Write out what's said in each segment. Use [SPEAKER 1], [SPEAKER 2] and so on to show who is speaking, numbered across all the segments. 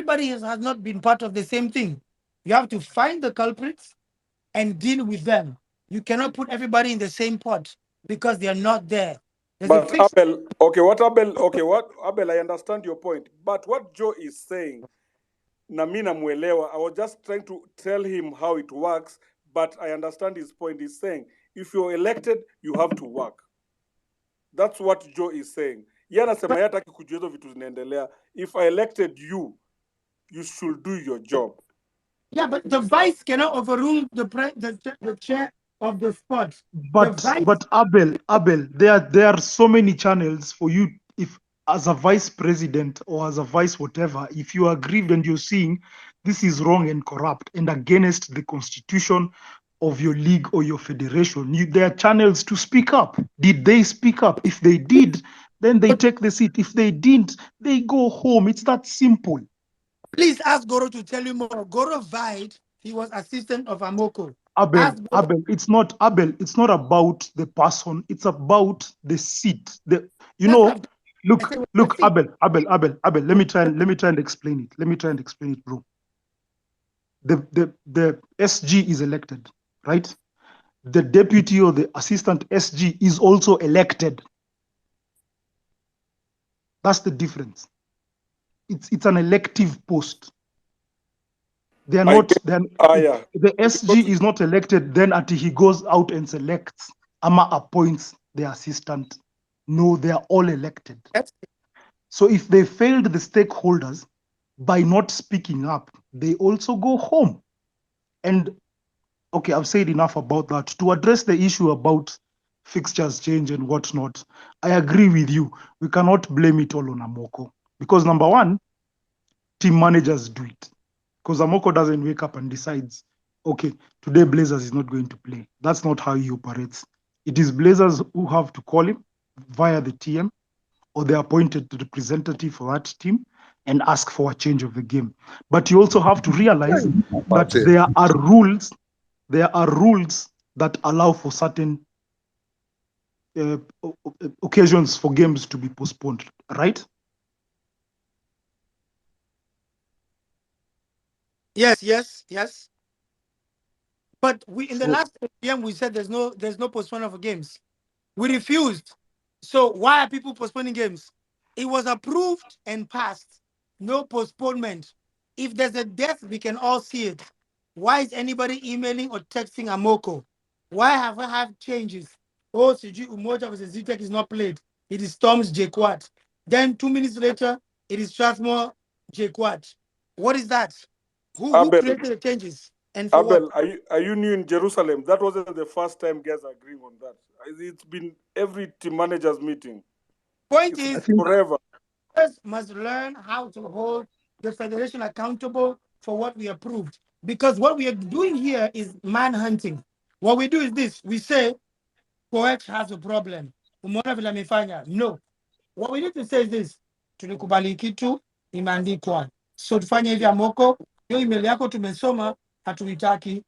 [SPEAKER 1] everybody has not been part of the same thing. You have to find the culprits and deal with them. You cannot put everybody in the same pot because they are not there. There's a
[SPEAKER 2] But
[SPEAKER 1] fixed.
[SPEAKER 2] What Abel, I understand your point. But what Joe is saying, na mimi namuelewa, I was just trying to tell him how it works, but I understand his point. He's saying, if you're elected, you have to work. That's what Joe is saying. Yeye anasema yeye hataki kujua hizo vitu zinaendelea. If I elected you, you should do your job.
[SPEAKER 1] Yeah, but the vice cannot overrule the chair of the spot.
[SPEAKER 3] But Abel, there are so many channels for you. If as a vice president or as a vice whatever, if you are aggrieved and you're seeing this is wrong and corrupt and against the constitution of your league or your federation, there are channels to speak up. Did they speak up? If they did, then they take the seat. If they didn't, they go home. It's that simple.
[SPEAKER 1] Please ask Goro to tell you more. Goro Vide, he was assistant of Amoko.
[SPEAKER 3] Abel, it's not about the person. It's about the seat. Look, Abel. Let me try and explain it. Bro. The SG is elected, right? The deputy or the assistant SG is also elected. That's the difference. It's an elective post. They are not. The SG is not elected then until he goes out and selects Ama appoints the assistant. No, they are all elected. So if they failed the stakeholders by not speaking up, they also go home. And okay, I've said enough about that. To address the issue about fixtures change and whatnot, I agree with you. We cannot blame it all on Amoko because number one, team managers do it. Because Amoko doesn't wake up and decides, okay, today Blazers is not going to play. That's not how he operates. It is Blazers who have to call him via the TM or the appointed representative for that team and ask for a change of the game. But you also have to realize that there are rules that allow for certain occasions for games to be postponed, right?
[SPEAKER 1] Yes. But we in the last game we said there's no postponement of games. We refused. So why are people postponing games? It was approved and passed. No postponement. If there's a death, we can all see it. Why is anybody emailing or texting Amoko? Why have I had changes? Oh, Siji Umoja versus Zitek is not played. It is Storms Jquat. Then 2 minutes later, it is Strathmore Jquat. What is that? Who created the changes? And for
[SPEAKER 2] Abel,
[SPEAKER 1] what?
[SPEAKER 2] are you new in Jerusalem? That wasn't the first time guys are agreeing on that. It's been every team managers meeting.
[SPEAKER 1] Point is,
[SPEAKER 2] forever.
[SPEAKER 1] Must learn how to hold the federation accountable for what we approved. Because what we are doing here is manhunting. What we do is this: we say, Coach has a problem. No. What we need to say is this: tulikubali kitu imeandikwa. So tufanye hivi Amoko, hiyo email yako tumesoma, hatuitaki.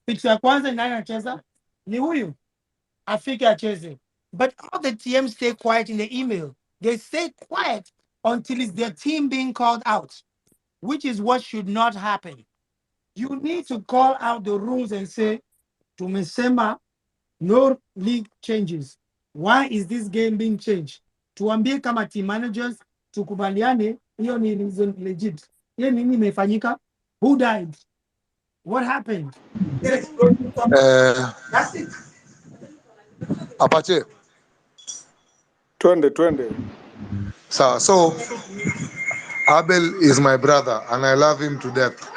[SPEAKER 1] Picha ya kwanza nani anacheza? Ni huyu. Afike acheze. But all the TMs stay quiet in the email. They stay quiet until it's their team being called out, which is what should not happen. You need to call out the rules and say, tumesema no league changes. Why is this game being changed? Tuambie kama team managers, tukubaliane, hiyo ni reason legit. Hiyo nini imefanyika? Who died? What happened? That's it.
[SPEAKER 4] Apache.
[SPEAKER 2] Twende.
[SPEAKER 4] So Abel is my brother and I love him to death.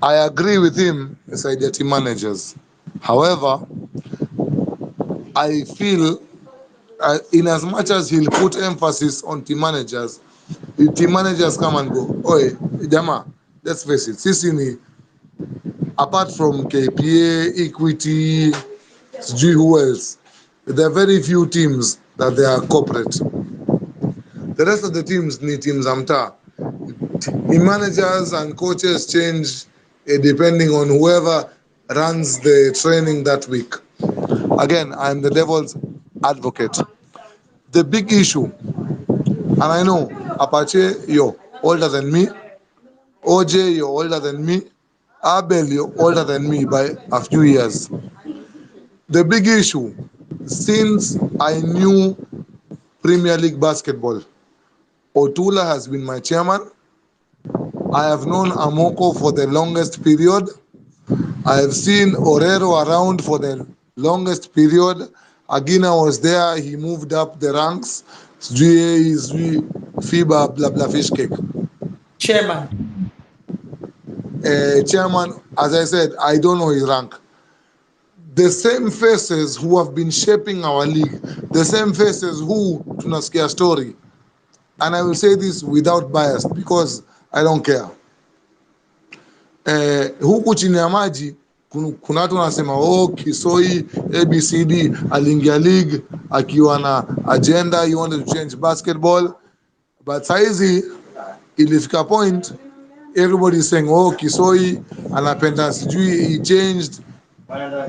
[SPEAKER 4] I agree with him as the team managers. However, I feel in as much as he'll put emphasis on team managers, the team managers come and go, oi, Jama, let's face it, Sisini, apart from KPA, Equity, who else, there are very few teams that they are corporate. The rest of the teams need teams Amta. The managers and coaches change depending on whoever runs the training that week. Again, I'm the devil's advocate. The big issue, and I know Apache, you're older than me. OJ, you're older than me. Abel, you're older than me by a few years. The big issue, since I knew Premier League basketball, Otula has been my chairman. I have known Amoko for the longest period. I have seen Orero around for the longest period. Agina was there, he moved up the ranks. FIBA, blah, blah, fish cake.
[SPEAKER 1] Chairman.
[SPEAKER 4] Chairman, as I said, I don't know his rank. The same faces who have been shaping our league, the same faces who tunasikia story. And I will say this without bias because I don't care. Huku chini ya maji kuna watu wanasema oh, Kisoi ABCD aliingia league akiwa na agenda, he wanted to change basketball, but saizi ilifika point everybody is saying oh, Kisoi anapenda sijui he changed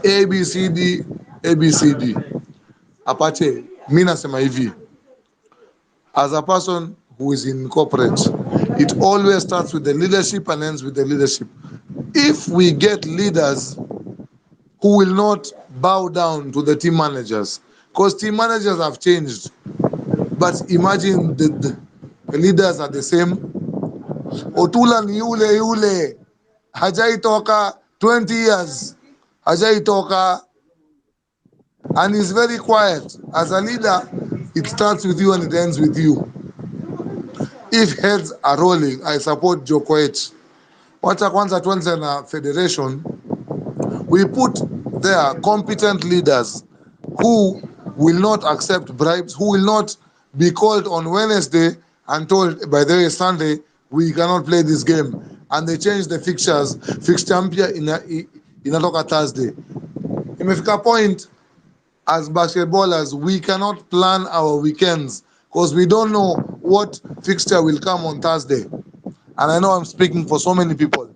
[SPEAKER 4] ABCD. Apache, mi nasema hivi, as a person who is in corporate, it always starts with the leadership and ends with the leadership. If we get leaders who will not bow down to the team managers, because team managers have changed, but imagine the leaders are the same. Otula ni yule hajaitoka 20 years, hajaitoka, and he's very quiet. As a leader, it starts with you and it ends with you. If heads are rolling, I support Jokoech. Wacha kwanza tuanze na federation. We put there competent leaders who will not accept bribes, who will not be called on Wednesday and told, by the way, Sunday, we cannot play this game. And they change the fixtures. Fixture mpya inatoka Thursday. Imefika point, as basketballers, we cannot plan our weekends because we don't know what fixture will come on Thursday. And I know I'm speaking for so many people.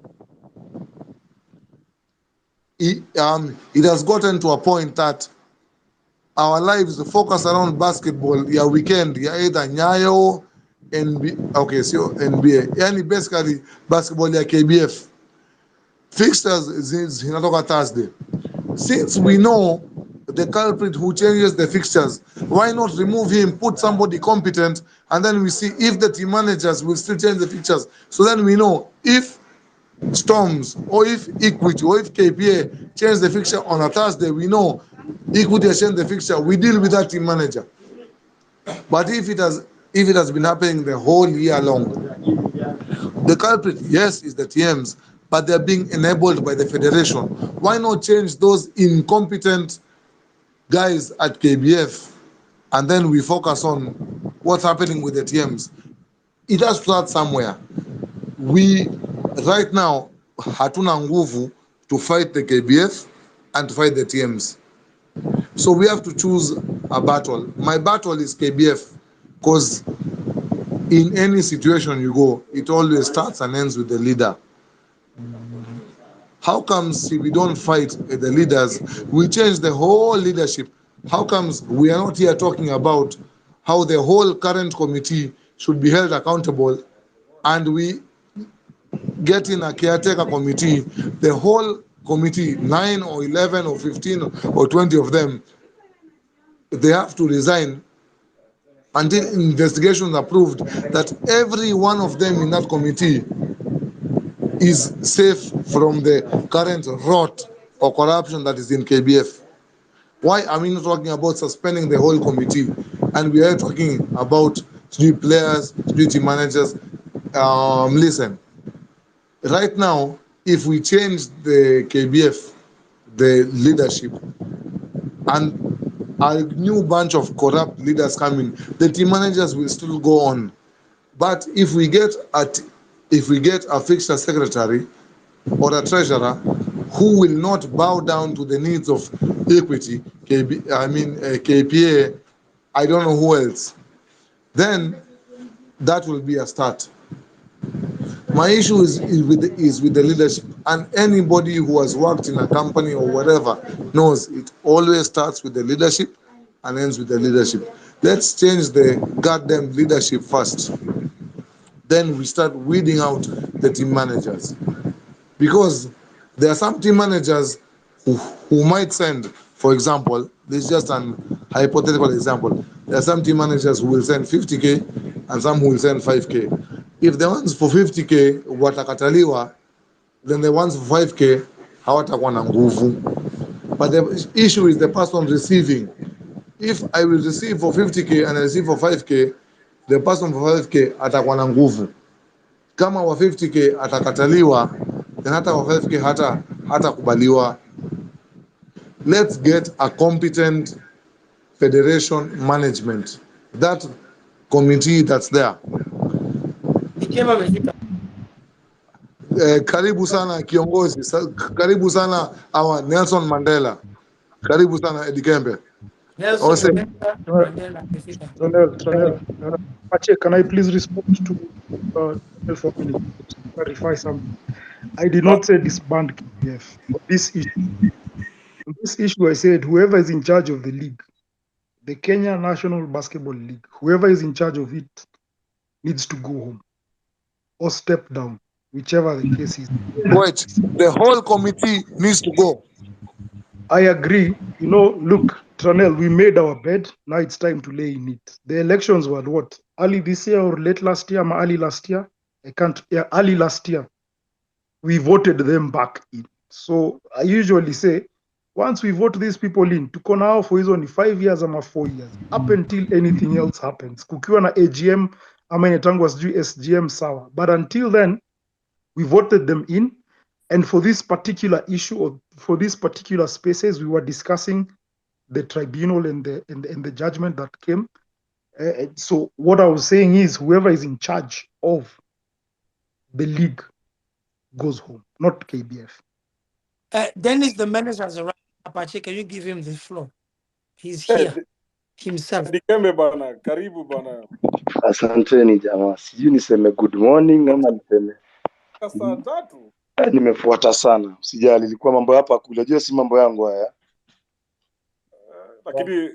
[SPEAKER 4] It has gotten to a point that our lives focus around basketball. Ya weekend, ya either Nyayo, okay, so NBA. Yani basically basketball ya KBF. Fixtures zinatoka Thursday. Since we know the culprit who changes the fixtures, why not remove him, put somebody competent, and then we see if the team managers will still change the fixtures. So then we know if Storms or if Equity or if KPA change the fixture on a Thursday, we know Equity has changed the fixture. We deal with that team manager. But if it has been happening the whole year long, the culprit, yes, is the TMs, but they're being enabled by the federation. Why not change those incompetent guys at KBF and then we focus on what's happening with the TMs? It has to start somewhere. We, right now, hatuna nguvu to fight the KBF and to fight the TMs. So we have to choose a battle. My battle is KBF because in any situation you go, it always starts and ends with the leader. How comes if we don't fight the leaders, we change the whole leadership? How comes we are not here talking about how the whole current committee should be held accountable and we get in a caretaker committee, the whole committee, 9 or 11 or 15 or 20 of them, they have to resign until investigations are proved that every one of them in that committee is safe from the current rot or corruption that is in KBF. Why are we not talking about suspending the whole committee? And we are talking about three players, team managers. Listen, right now, if we change the KBF, the leadership, and a new bunch of corrupt leaders coming, the team managers will still go on. But if we get a fixture secretary or a treasurer who will not bow down to the needs of Equity, KPA, I don't know who else, then that will be a start. My issue is with the leadership, and anybody who has worked in a company or whatever knows it always starts with the leadership and ends with the leadership. Let's change the goddamn leadership first. then we start weeding out the team managers. Because there are some team managers who might send, for example, this is just an hypothetical example. There are some team managers who will send 50K and some who will send 5K. If the ones for 50K watakataliwa, then the ones for 5K hawatakuwa na nguvu. But the issue is the person receiving. If I will receive for 50K and I receive for 5K, the person for 5K atakuwa na nguvu. Kama wa 50K atakataliwa, then hata wa 5K hata kubaliwa. Let's get a competent federation management. That committee that's there. Karibu sana kiongozi, karibu sana our Nelson Mandela, karibu sana Eddie Kembe.
[SPEAKER 1] Nelson Mandela.
[SPEAKER 3] Pache, can I please respond to for a minute to clarify something? I did not say disband KBF. This issue, I said whoever is in charge of the league, the Kenya National Basketball League, whoever is in charge of it needs to go home or step down, whichever the case is.
[SPEAKER 4] Wait, the whole committee needs to go.
[SPEAKER 3] I agree. You know, look, Tranel, we made our bed. Now it's time to lay in it. The elections were what? Early this year or late last year? Early last year? Early last year. We voted them back in. So I usually say, once we vote these people in, tuko nao for only 5 years or 4 years, up until anything else happens. Kukiwa na AGM, ama inatangwa sijui SGM sawa. But until then, we voted them in. And for this particular issue, or for these particular spaces, we were discussing the tribunal and the judgment that came. So what I was saying is, whoever is in charge of the league goes home, not KBF.
[SPEAKER 1] Dennis, the manager, has arrived. Apache, can you give him the floor? He's here himself.
[SPEAKER 2] Dikembe bana, karibu bana.
[SPEAKER 5] Asanteni jamaa, sijui niseme good morning ama niseme
[SPEAKER 2] Saa tatu.
[SPEAKER 5] Nimefuata sana, usijali, ilikuwa mambo hapa kule, jua si mambo yangu haya.
[SPEAKER 2] Lakini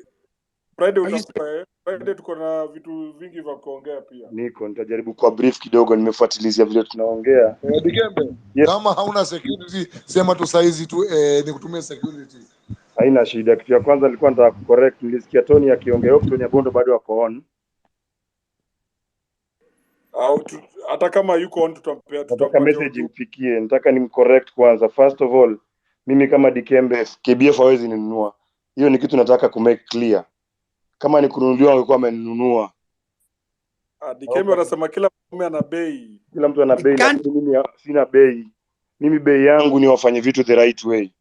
[SPEAKER 2] Friday tuko na vitu vingi vya kuongea pia.
[SPEAKER 5] Nitajaribu kwa brief kidogo, nimefuatilizia vile tunaongea.
[SPEAKER 4] Dikembe, yes. Kama hauna security, sema tu saizi tu nikutumie security.
[SPEAKER 5] Haina shida. Kitu ya kwanza nilikuwa nataka kucorrect, nilisikia Tony akiongea huko, Tony Bondo bado wako on.
[SPEAKER 2] Hata kama yuko on
[SPEAKER 5] tutampatia message imfikie. Nataka nimcorrect kwanza. First of all, mimi kama Dikembe, KBF hawezi ninunua. Hiyo ni kitu nataka ku make clear. Kama ni kununuliwa angekuwa amenunua.
[SPEAKER 2] Dikembe anasema kila mtu ana bei.
[SPEAKER 5] Kila mtu ana bei, lakini mimi sina bei. Mimi bei yangu ni wafanye vitu the right way.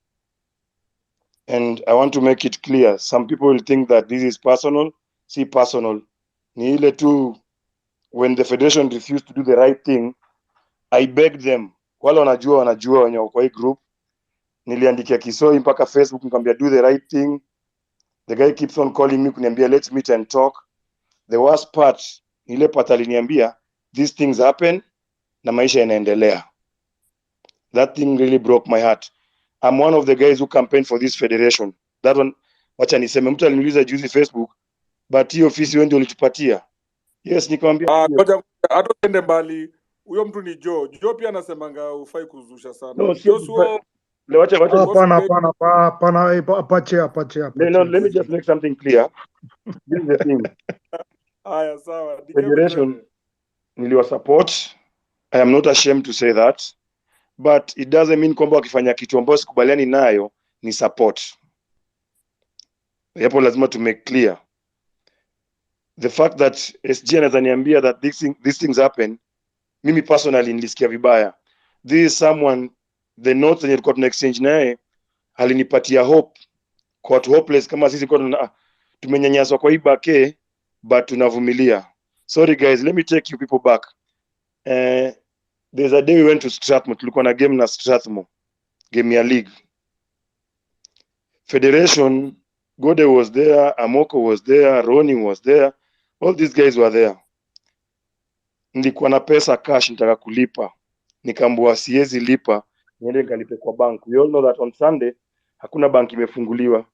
[SPEAKER 5] And I want to make it clear. Some people will think that this is personal. See, personal. Ni ile tu, when the federation refused to do the right thing, I begged them. Wale wanajua wenye wako kwa hii group. Niliandikia Kisoi mpaka Facebook nikamwambia do the right thing. The guy keeps on calling me kuniambia let's meet and talk. The worst part, ile part aliniambia these things happen na maisha yanaendelea. That thing really broke my heart. I'm one of the guys who campaigned for this federation. That one, wacha niseme, mtu aliniuliza juzi Facebook, but hiyo ofisi wewe ndio ulitupatia. Yes, nikamwambia.
[SPEAKER 2] Ngoja hata ende mbali. Huyo mtu ni Joe. Joe pia anasemanga ufai kuzusha sana.
[SPEAKER 5] No,
[SPEAKER 2] Joshua,
[SPEAKER 3] Hapana, Apache.
[SPEAKER 5] No, let me just make something clear. This is the thing.
[SPEAKER 2] Haya, sawa.
[SPEAKER 5] Federation niliwa support. I am not ashamed to say that. But it doesn't mean kwamba wakifanya kitu ambacho sikubaliani nayo ni support. Hapo lazima to make clear. The fact that SG ananiambia that these things happen, mimi personally nilisikia vibaya. This is someone, the notes that tulikuwa tuna exchange naye alinipatia hope kwa watu hopeless kama sisi kwa tumenyanyaswa kwa hii bake, but tunavumilia. Sorry guys, let me take you people back. There's a day we went to Strathmore, tulikuwa na game na Strathmore, game ya league. Federation, Gode was there, Amoko was there, Ronnie was there, all these guys were there. Nilikuwa na pesa cash nitaka kulipa, nikaambiwa siwezi lipa, niende nikalipe kwa bank. We all know that on Sunday hakuna bank imefunguliwa.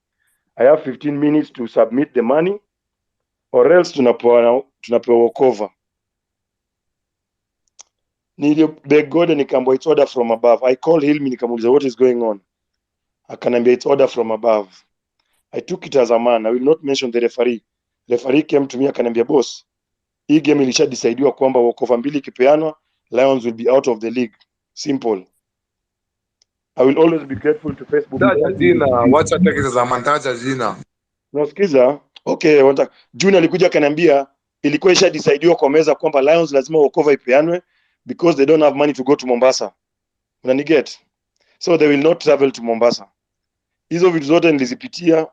[SPEAKER 5] I have 15 minutes to submit the money or else tunapewa walkover. Nilibeg God nikaambiwa it's order from above. I called Hilmi nikamuuliza what is going on. Akaniambia it's order from above. I took it as a man. I will not mention the referee. Referee came to me akaniambia boss, hii game ilishadecide kwamba walkover mbili ikipeanwa Lions will be out of the league. Simple. I will always be grateful to Facebook.
[SPEAKER 4] Taja jina, wacha take za mantaja jina.
[SPEAKER 5] Nasikiza? Okay, June alikuja akaniambia ilikuwa ishadecide kwa meza kwamba Lions lazima walkover ipeanwe because they don't have money to go to Mombasa. Unaniget? So they will not travel to Mombasa. Hizo vitu zote nilizipitia,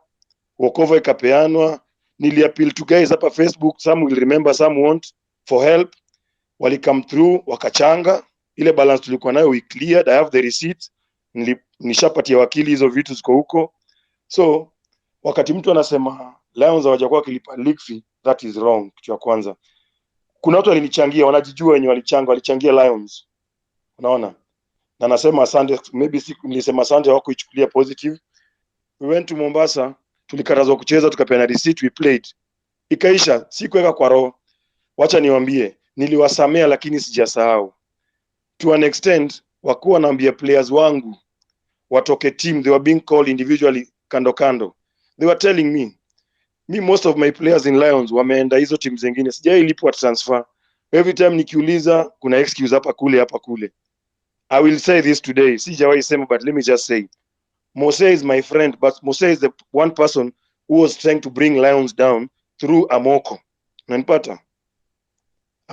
[SPEAKER 5] walkover ikapeanwa, niliappeal to guys hapa Facebook, some will remember, some won't, for help. Wali come through, wakachanga, ile balance tulikuwa nayo we cleared. I have the receipt. Nishapatia wakili hizo vitu ziko huko. So wakati mtu anasema Lions hawajakuwa kilipa league fee, that is wrong. Kitu ya kwanza, kuna watu walinichangia, wanajijua wenye walichangia Lions, unaona, na nasema asante. Maybe nilisema asante wako ichukulia positive. We went to Mombasa, tulikatazwa kucheza, tukapeana receipt, we played, ikaisha. Sikuweka kwa roho. Wacha niwaambie, niliwasamea lakini sijasahau. To an extent, wakuwa naambia players wangu watoke team, they were being called individually kando kando. They were telling me most of my players in Lions wameenda hizo team zingine, sijailipwa transfer. Every time nikiuliza kuna excuse hapa kule. I will say this today, sijawahi sema, but let me just say, Mose is my friend, but Mose is the one person who was trying to bring Lions down through Amoko. Unanipata?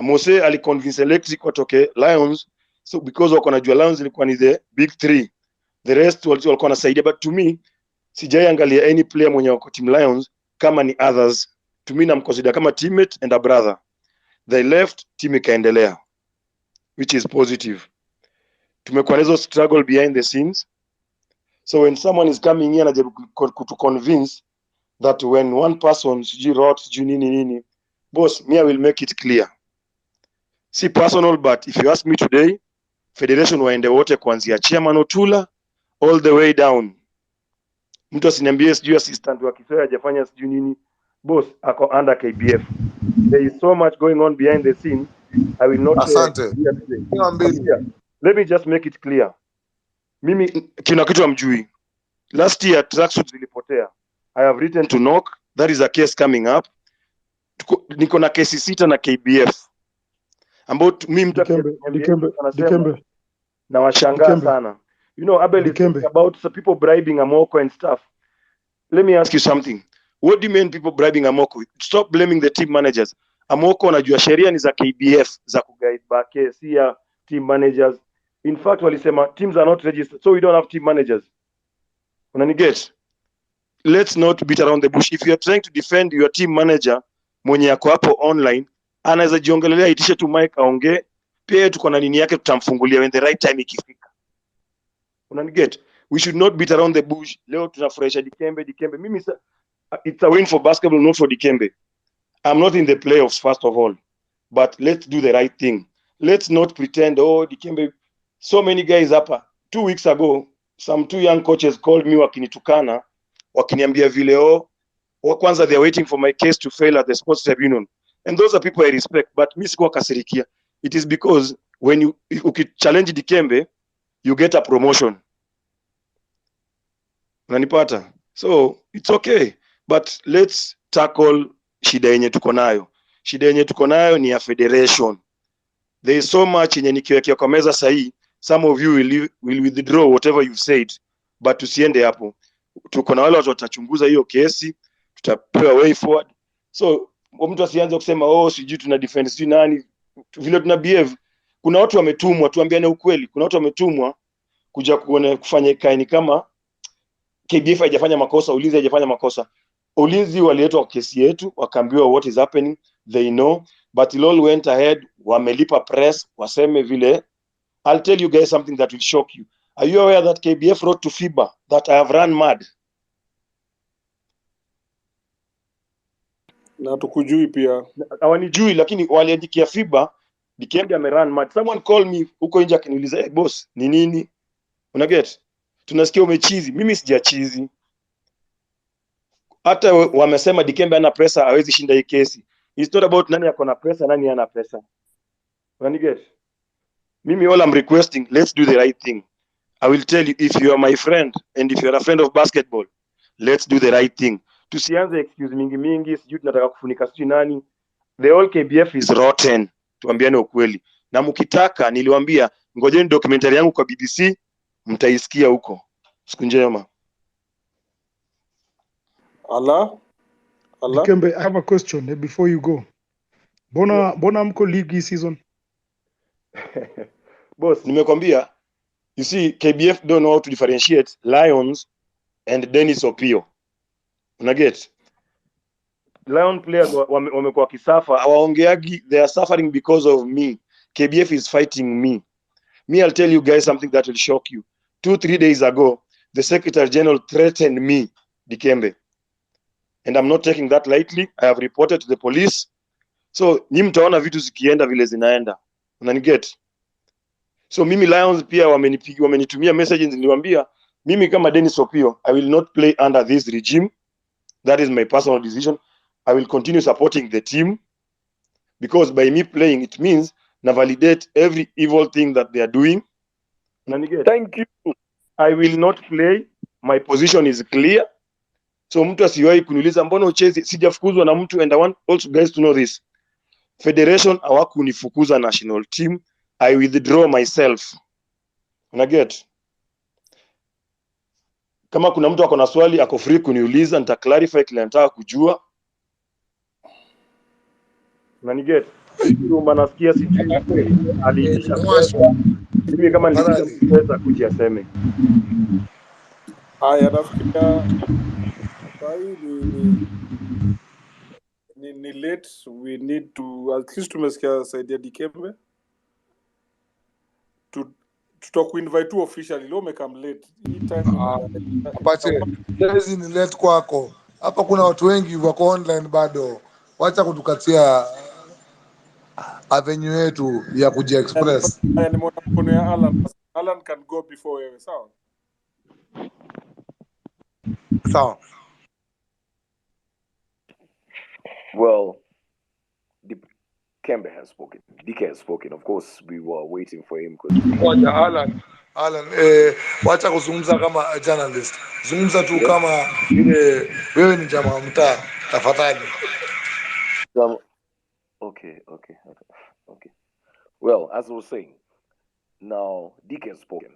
[SPEAKER 5] Mose aliconvince Electric watoke Lions, so because wako najua Lions ilikuwa ni the big three, the rest walikuwa wanasaidia. But to me, sijaiangalia any player mwenye wako team Lions kama ni others. To me namconsider kama teammate and a brother. They left, team ikaendelea, which is positive. Tumekuwa nazo struggle behind the scenes. So when someone is coming here and to convince that when one person wrote nini, boss, me I will make it clear. Si personal, but if you ask me today, federation waende wote kuanzia chairman Otula all the way down. Mtu asiniambie sijui assistant wa Kisoya hajafanya sijui nini. Boss ako under KBF. There is so much going on behind the scenes. I will not
[SPEAKER 4] Asante.
[SPEAKER 5] Let me just make it clear. Mimi kina kitu amjui. Last year tracksuits zilipotea. I have written to knock. That is a case coming up. Niko na kesi 6 na KBF. About mimi
[SPEAKER 3] Dikembe.
[SPEAKER 5] Na washangaa sana. You know, Abel is about people bribing Amoko and stuff. Let me ask you something. What do you mean people bribing Amoko? Stop blaming the team managers. Amoko anajua sheria ni za KBF za kuguide back si ya team managers. In fact, walisema teams are not registered, so we don't have team managers. Unaniget? Let's not beat around the bush. If you are trying to defend your team manager mwenye yako hapo online, anaweza jiongelelea, itishe tu mic aongee. Pia tuko na nini yake tutamfungulia when the right time ikifika. Unaniget? We should not beat around the bush. Leo tunafurahisha Dikembe. Mimi it's a win for basketball, not for Dikembe. I'm not in the playoffs first of all, but let's do the right thing. Let's not pretend Dikembe. So many guys hapa 2 weeks ago, some 2 young coaches called me wakinitukana, wakiniambia vile kwanza they are waiting for my case to fail at the sports tribunal. And those are people I respect, but mimi sikuwa kasirikia. It is because when you challenge Dikembe, you get a promotion. Unanipata? So it's okay, but let's tackle shida yenye tuko nayo. Shida yenye tuko nayo ni ya federation. There is so much yenye nikiwekea kwa meza sahi. Some of you will withdraw whatever you've said, but tusiende hapo. Tuko na wale watu watachunguza hiyo kesi, tutapewa way forward. So mtu asianze kusema sijui tuna defend sijui nani, vile tuna behave. Kuna watu wametumwa, tuambiane ukweli. Kuna watu wametumwa kuja kufanya kaini kama KBF haijafanya makosa, Ulinzi haijafanya makosa. Ulinzi waliletwa kesi yetu, wakaambiwa what is happening, they know, but it all went ahead, wamelipa press, waseme vile. I'll tell you guys something that will shock you. Are you aware that KBF wrote to FIBA that I have run mad?
[SPEAKER 2] Na tukujui pia.
[SPEAKER 5] Hawanijui lakini waliandikia FIBA Dikembe amerun mad. Someone call me huko nje akiniuliza, "Hey boss, ni nini?" Unaget? Tunasikia umechizi. Mimi sijachizi. Hata wamesema Dikembe ana pesa, hawezi shinda hii kesi. It's not about nani yako na pesa, nani hana pesa. Unaniget? Mimi, all I'm requesting, let's do the right thing. I will tell you, if you are my friend and if you're a friend of basketball, let's do the right thing. Tusianze excuse mingi, sijui tunataka kufunika sijui nani. The whole KBF is rotten. Tuambiane ukweli. Na mkitaka, niliwaambia ngojeni documentary yangu kwa BBC, mtaisikia huko. Siku njema.
[SPEAKER 2] Allah.
[SPEAKER 3] Dikembe, I have a question before you go. Bona mko league season?
[SPEAKER 5] Boss, nimekwambia, you see, KBF don't know how to differentiate Lions and Dennis Opio. Unaget? Lion players wamekuwa kisafa, hawaongeagi, they are suffering because of me. KBF is fighting me. Me, I'll tell you guys something that will shock you. 2-3 days ago, the Secretary General threatened me, Dikembe. And I'm not taking that lightly. I have reported to the police. So, nyi mtaona vitu zikienda vile zinaenda. Unaniget? So, mimi Lions pia wamenitumia messages, niliwaambia, mimi kama Dennis Opio, I will not play under this regime. That is my personal decision. I will continue supporting the team because by me playing, it means na validate every evil thing that they are doing. Thank you. I will not play. My position is clear. So mtu asiwahi kuniuliza mbona uchezi, sijafukuzwa na mtu, and I want also guys to know this. Federation hawakunifukuza national team. I withdraw myself. Unaget? Kama kuna mtu ako na swali, ako free kuniuliza, nita clarify kile nataka kujua. Unaniget? Nasikia sijui aliitisha pesa. Mimi kama niliitisha pesa kuja aseme.
[SPEAKER 2] Haya, nafikiria ni late, we need to at least tumesikia side ya Dikembe. Tutakuinvite tu officially, leo umekam late. Hii time
[SPEAKER 4] Apache, lezi ni late kwako. Hapa kuna watu wengi wako online bado. Wacha kutukatia avenue yetu ya kuji express.
[SPEAKER 2] Nimeona mkono ya Alan. Alan can go before wewe, sawa?
[SPEAKER 4] Sawa.
[SPEAKER 6] Well, Kembe has spoken. DK has spoken. Of course, we were waiting for him.
[SPEAKER 4] Ngoja Alan, wacha kuzungumza kama journalist. Zungumza tu kama vile wewe ni jamaa mtaa. Tafadhali.
[SPEAKER 6] Okay. Well, as I was saying, now DK has spoken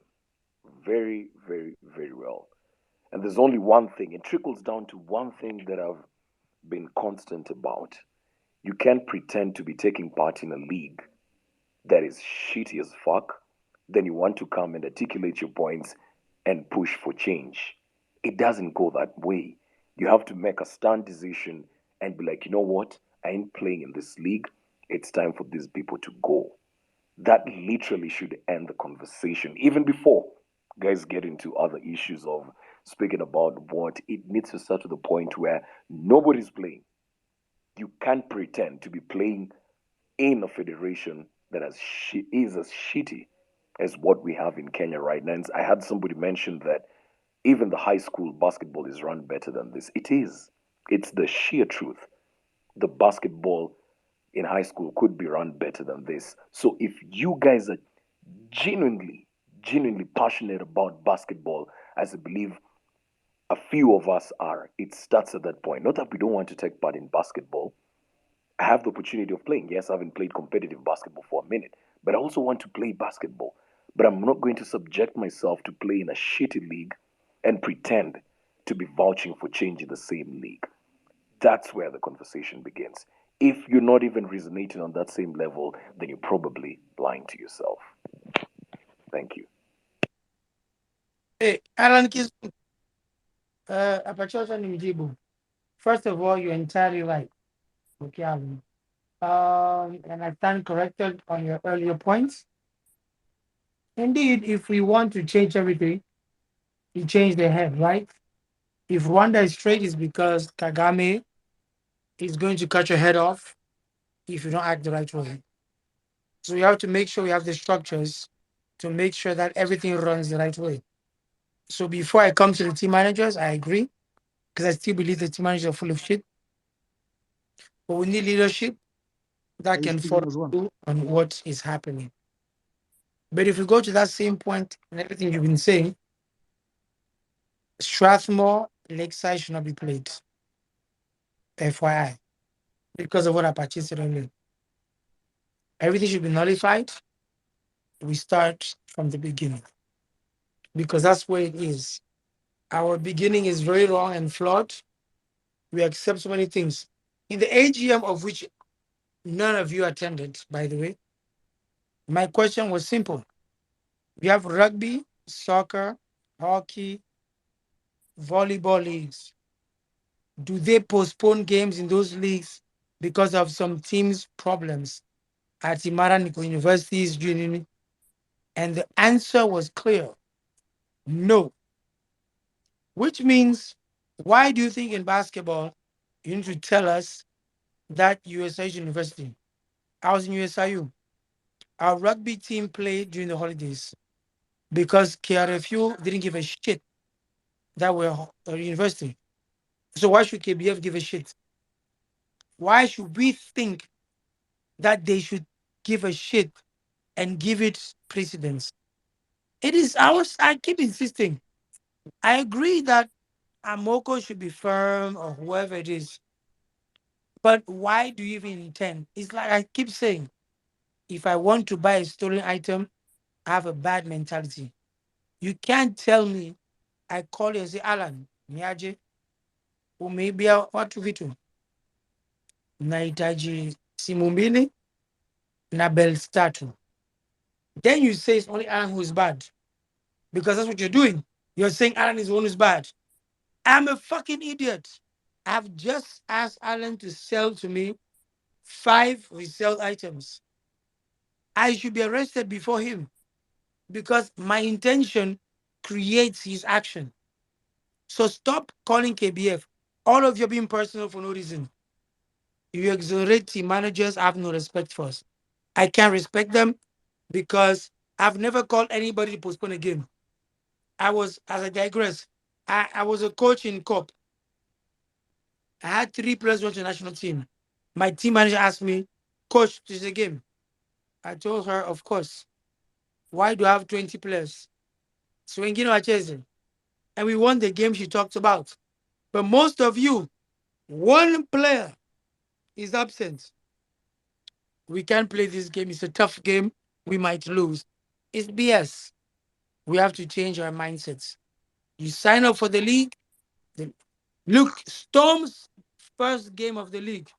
[SPEAKER 6] very, very, very well. And there's only one thing. It trickles down to one thing that I've been constant about. You can't pretend to be taking part in a league that is shitty as fuck. Then you want to come and articulate your points and push for change. It doesn't go that way. You have to make a stern decision and be like, you know what? I ain't playing in this league. It's time for these people to go. That literally should end the conversation. Even before guys get into other issues of speaking about what, it needs to start to the point where nobody's playing. You can't pretend to be playing in a federation that is as shitty as what we have in Kenya right now. And I had somebody mention that even the high school basketball is run better than this. It is. It's the sheer truth. The basketball in high school could be run better than this. So if you guys are genuinely passionate about basketball, as I believe a few of us are, it starts at that point. Not that we don't want to take part in basketball. I have the opportunity of playing. Yes, I haven't played competitive basketball for a minute, but I also want to play basketball. But I'm not going to subject myself to play in a shitty league and pretend to be vouching for change in the same league. That's where the conversation begins. If you're not even resonating on that same level, then you're probably lying to yourself. Thank you.
[SPEAKER 1] Hey, Alan Kiz, Apachosa Nimjibu. First of all, you're entirely right. Okay, Alan. And I stand corrected on your earlier points. Indeed, if we want to change everything, we change the head, right? If Rwanda is straight, it's because Kagame is going to cut your head off if you don't act the right way. So we have to make sure we have the structures to make sure that everything runs the right way. So before I come to the team managers, I agree, because I still believe the team managers are full of shit. But we need leadership that can follow through on what is happening. But if you go to that same point and everything you've been saying, Strathmore, Lakeside should not be played. FYI. Because of what Apache said earlier. Everything should be nullified. We start from the beginning. Because that's where it is. Our beginning is very wrong and flawed. We accept so many things. In the AGM of which none of you attended, by the way, my question was simple. We have rugby, soccer, hockey, volleyball leagues. Do they postpone games in those leagues because of some teams' problems at Imaraniko universities? And the answer was clear. No. Which means, why do you think in basketball you need to tell us that USIU University? I was in USIU. Our rugby team played during the holidays because KRFU didn't give a shit that we're a university. So why should KBF give a shit? Why should we think that they should give a shit and give it precedence? It is ours. I keep insisting. I agree that Amoko should be firm or whoever it is. But why do you even intend? It's like I keep saying, if I want to buy a stolen item, I have a bad mentality. You can't tell me, I call you and say, Alan, niaje, umeibia watu vitu. Nahitaji simu mbili na bells tatu. Then you say it's only Alan who's bad. Because that's what you're doing. You're saying Alan is the one who's bad. I'm a fucking idiot. I've just asked Alan to sell to me 5 resale items. I should be arrested before him because my intention creates his action. So stop calling KBF. All of you are being personal for no reason. You exonerate team managers. I have no respect for us. I can't respect them because I've never called anybody to postpone a game. As I digress, I was a coach in COP. I had 3 players went to the national team. My team manager asked me, Coach, this is a game. I told her, of course. Why do I have 20 players? Swingino Acheze. And we won the game she talked about. But most of you, one player is absent. We can't play this game. It's a tough game. We might lose. It's BS. We have to change our mindsets. You sign up for the league. Look, Storm's first game of the league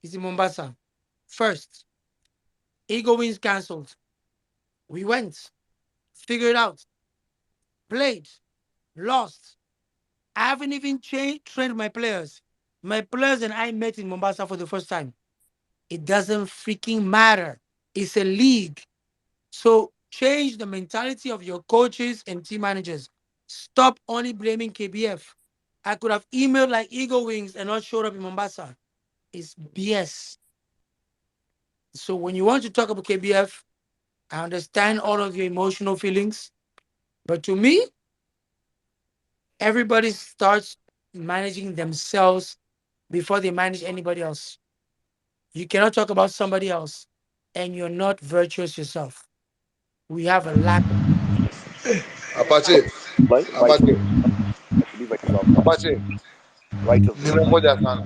[SPEAKER 1] is in Mombasa. First. Eagle wins cancelled. We went, figured out, played, lost. I haven't even trained my players. My players and I met in Mombasa for the first time. It doesn't freaking matter. It's a league. So change the mentality of your coaches and team managers. Stop only blaming KBF. I could have emailed like Eagle Wings and not showed up in Mombasa. It's BS. So when you want to talk about KBF, I understand all of your emotional feelings. But to me, everybody starts managing themselves before they manage anybody else. You cannot talk about somebody else and you're not virtuous yourself. We have a lack of.
[SPEAKER 4] Apache, Apache,
[SPEAKER 6] I believe I deserve that.
[SPEAKER 4] Apache,
[SPEAKER 6] Right of reply.
[SPEAKER 4] nimengoja sana.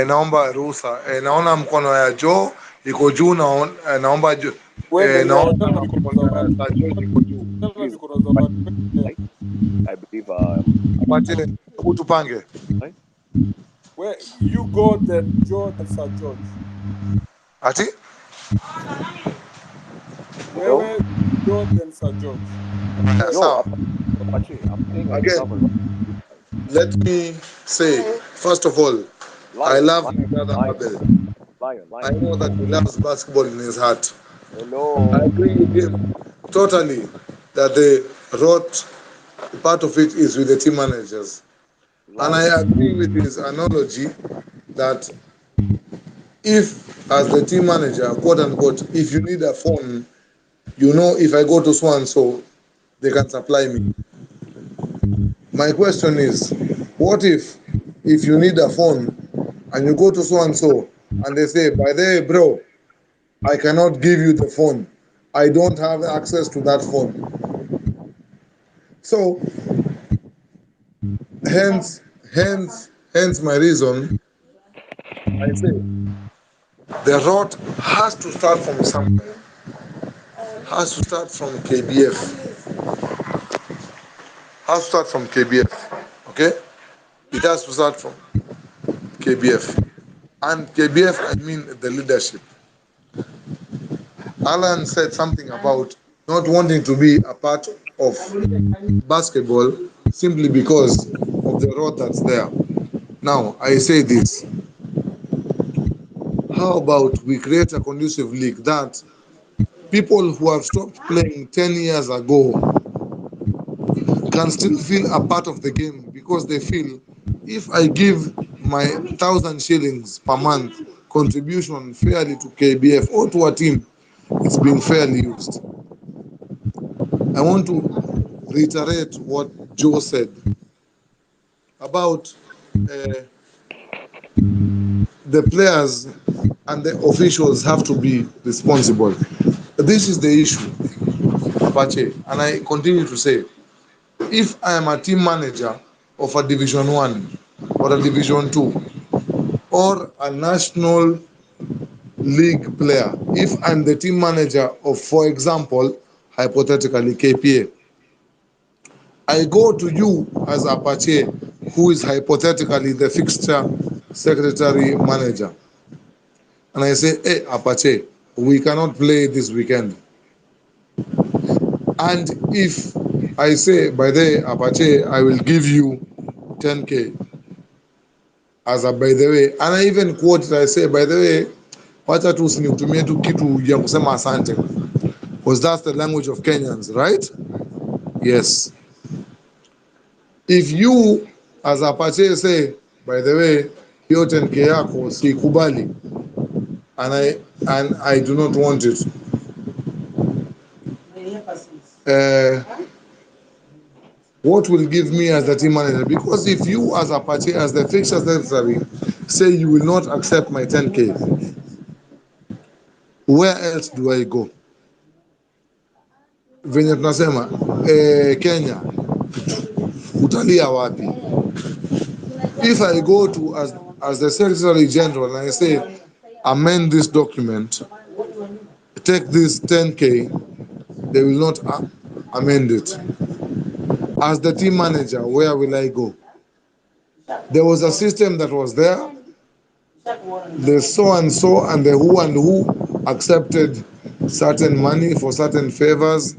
[SPEAKER 4] Naomba ruhusa. Naona mkono ya Joe iko juu naomba
[SPEAKER 2] Uendelea,
[SPEAKER 4] naona
[SPEAKER 2] wachana na mikono za watu.
[SPEAKER 4] Sir George iko juu.
[SPEAKER 2] Wachana na
[SPEAKER 6] Please,
[SPEAKER 2] mikono za watu. Uendelea.
[SPEAKER 6] I believe
[SPEAKER 4] Apache, hebu tupange.
[SPEAKER 6] right?
[SPEAKER 2] Where you go, then Joe, then Sir George.
[SPEAKER 4] Ati?
[SPEAKER 6] Hello?
[SPEAKER 2] Wewe, Joe, then Sir George.
[SPEAKER 6] No,
[SPEAKER 4] Sawa.
[SPEAKER 6] Apache, I'm saying I
[SPEAKER 4] Again,
[SPEAKER 6] deserve a right.
[SPEAKER 4] let me say, first of all, I
[SPEAKER 6] Lion,
[SPEAKER 4] love my
[SPEAKER 6] lion,
[SPEAKER 4] brother
[SPEAKER 6] lion,
[SPEAKER 4] Abel.
[SPEAKER 6] lion,
[SPEAKER 4] I
[SPEAKER 6] lion.
[SPEAKER 4] know that he loves basketball in his heart. I
[SPEAKER 6] Hello.
[SPEAKER 4] agree with him totally that the rot part of it is with the team managers. And
[SPEAKER 6] Lion.
[SPEAKER 4] I agree with his analogy that if, as the team manager, quote unquote, if you need a phone, you know, if I go to so and so, they can supply me. My question is, what if you need a phone and you go to so and so and they say, by the way, bro, I cannot give you the phone. I don't have access to that phone. So hence my reason. I say the road has to start from somewhere. Has to start from KBF. Has to start from KBF. Okay? It has to start from KBF. And KBF, I mean the leadership. Alan said something about not wanting to be a part of basketball simply because of the road that's there. Now, I say this. How about we create a conducive league that people who have stopped playing 10 years ago can still feel a part of the game because they feel if I give my 1,000 shillings per month contribution fairly to KBF or to a team, it's being fairly used. I want to reiterate what Joe said about the players and the officials have to be responsible. This is the issue, Apache, and I continue to say, if I am a team manager of a Division 1 or a Division 2 or a national league player, if I'm the team manager of, for example, hypothetically KPA, I go to you as Apache, who is hypothetically the fixture secretary manager, and I say, hey, Apache, we cannot play this weekend. And if I say, by the way, Apache, I will give you 10K as a by the way, and I even quote it, I say, by the way, wacha tu usinitumie tu kitu ya kusema asante, because that's the language of Kenyans, right? Yes. If you as Apache say, by the way, hiyo 10K yako sikubali, and I do not want it. Uh, what will give me as the team manager? Because if you as Apache, as the fixture secretary, say you will not accept my 10K, where else do I go? Venye tunasema Kenya, utalia wapi? If I go to as the secretary general and I say amend this document, take this 10K, they will not amend it. As the team manager, where will I go? There was a system that was there. The so and the who accepted certain money for certain favors.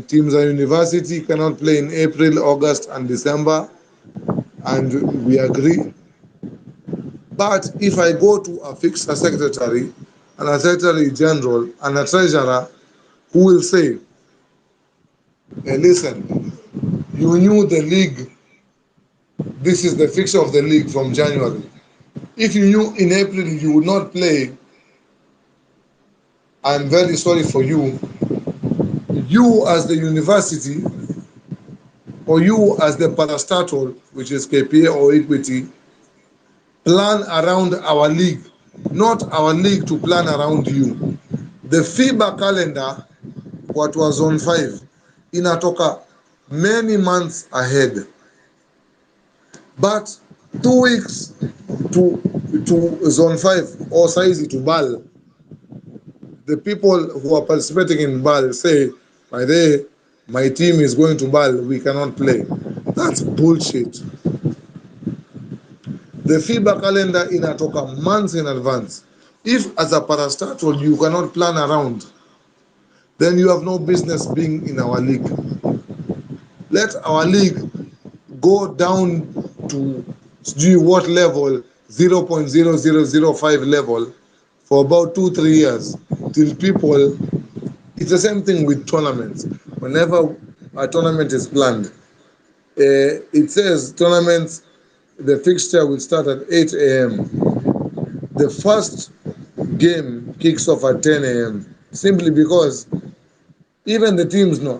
[SPEAKER 4] Teams at university cannot play in April, August, and December, and we agree. But if I go to a fixed secretary and a secretary general and a treasurer who will say, hey, listen, you knew the league, this is the fixture of the league from January. If you knew in April you would not play, I'm very sorry for you. You as the university or you as the parastatal, which is KPA or equity, plan around our league, not our league to plan around you. The FIBA calendar, what was on 5, inatoka many months ahead. But 2 weeks to zone 5 or size to BAL, the people who are participating in BAL say, by the way, my team is going to BAL, we cannot play. That's bullshit. The FIBA calendar inatoka months in advance. If as a parastatal you cannot plan around, then you have no business being in our league. Let our league go down to what level, 0.0005 level, for about 2-3 years, till people, it's the same thing with tournaments. Whenever a tournament is planned, it says tournaments, the fixture will start at 8 a.m. The first game kicks off at 10 a.m. simply because even the teams know,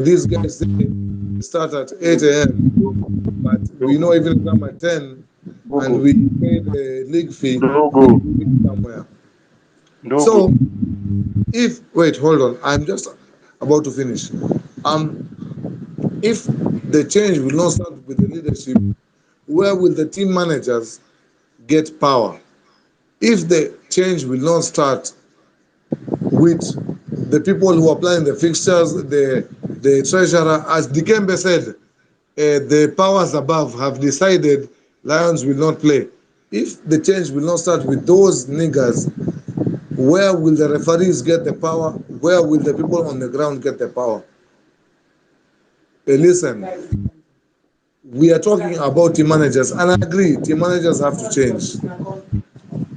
[SPEAKER 4] these guys say start at 8 a.m. But we know even come at 10, and we pay the league fee
[SPEAKER 5] Ndugu.
[SPEAKER 4] somewhere.
[SPEAKER 5] Ndugu.
[SPEAKER 4] So, if wait, hold on, I'm just about to finish. If the change will not start with the leadership, where will the team managers get power? If the change will not start with the people who are planning the fixtures, the treasurer, as Dikembe said, the powers above have decided Lions will not play. If the change will not start with those niggas, where will the referees get the power? Where will the people on the ground get the power? Listen, we are talking about team managers, and I agree, team managers have to change.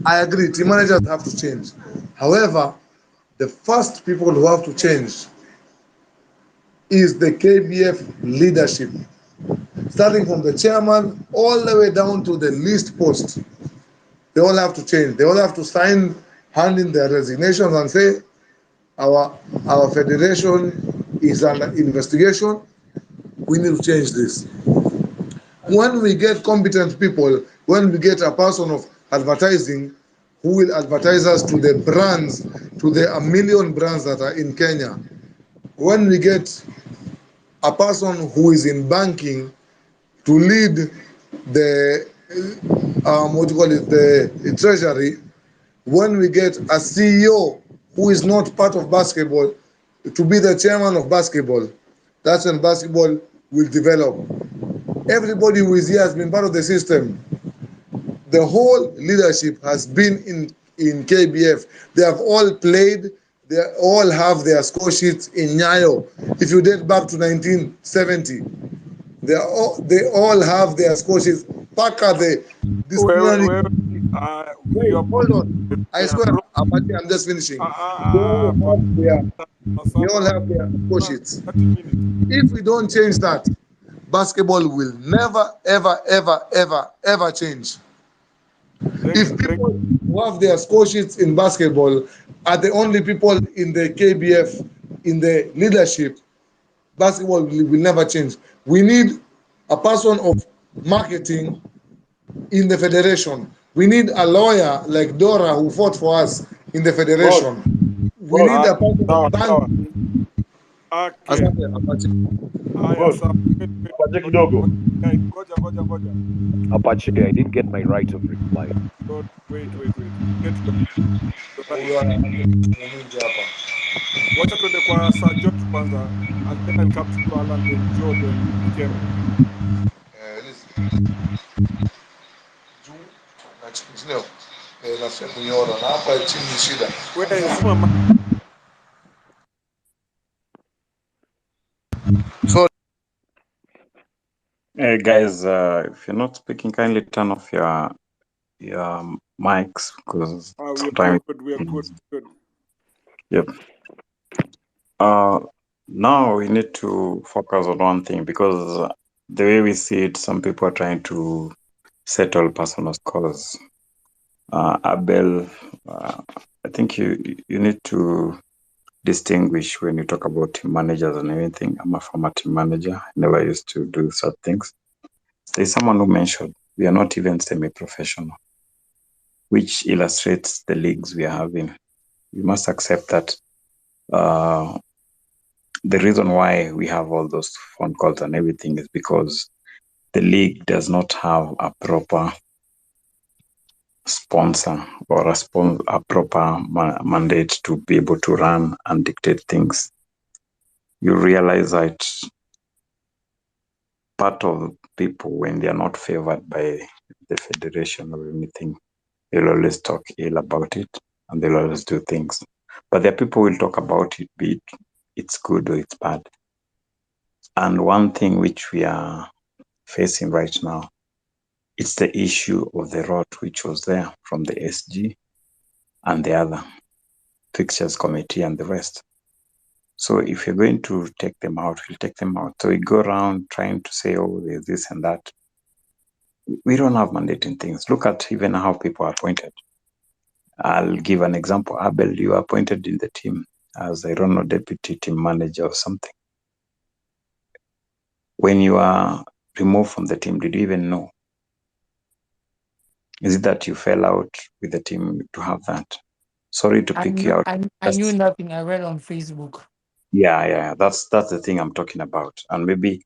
[SPEAKER 4] I agree, team managers have to change. However, the first people who have to change is the KBF leadership, starting from the chairman all the way down to the least post. They all have to change. They all have to hand in their resignations and say, our federation is under investigation. We need to change this. When we get competent people, when we get a person of advertising who will advertise us to the brands, to the a million brands that are in Kenya, when we get a person who is in banking to lead the what do you call it, the treasury, when we get a CEO who is not part of basketball to be the chairman of basketball, that's when basketball will develop. Everybody who is here has been part of the system. The whole leadership has been in KBF. They have all played. They all have their score sheets in Nyayo. If you date back to 1970, they all have their score sheets. Paka the disciplinary. Wait,
[SPEAKER 2] your
[SPEAKER 4] hold on. I swear, Abati, I'm just finishing. They all have their score sheets.
[SPEAKER 2] 30 minutes.
[SPEAKER 4] If we don't change that, basketball will never, ever, ever, ever, ever change. If people who have their score sheets in basketball are the only people in the KBF, in the leadership, basketball will never change. We need a person of marketing in the federation. We need a lawyer like Dora who fought for us in the federation. We need a person of banking.
[SPEAKER 2] Okay. Haya, sawa.
[SPEAKER 6] Apache, I didn't get my right of reply.
[SPEAKER 2] Wait. Get your wacha tuende kwa Sir George kwanza, and then I'll come to you, Alan, then Joe, then Ikembe. Wewe zima
[SPEAKER 7] Hey guys, if you're not speaking, kindly turn off your mics because sometimes
[SPEAKER 2] we are good.
[SPEAKER 7] Yep. Now we need to focus on one thing because the way we see it, some people are trying to settle personal scores. Abel, I think you need to distinguish when you talk about team managers and everything. I'm a former team manager. I never used to do such things. There's someone who mentioned we are not even semi-professional, which illustrates the leagues we are having. We must accept that the reason why we have all those phone calls and everything is because the league does not have a proper sponsor or a proper mandate to be able to run and dictate things. You realize that part of people, when they are not favored by the federation or anything, they'll always talk ill about it and they'll always do things. But there are people who will talk about it, be it it's good or it's bad. And one thing which we are facing right now, it's the issue of the rot which was there from the SG and the other fixtures committee and the rest. So if you're going to take them out, we'll take them out. So we go around trying to say, oh, there's this and that. We don't have mandating things. Look at even how people are appointed. I'll give an example. Abel, you are appointed in the team as, I don't know, deputy team manager or something. When you are removed from the team, did you even know? Is it that you fell out with the team to have that? Sorry to pick you out.
[SPEAKER 1] I knew nothing. I read on Facebook.
[SPEAKER 7] Yeah. That's the thing I'm talking about. And maybe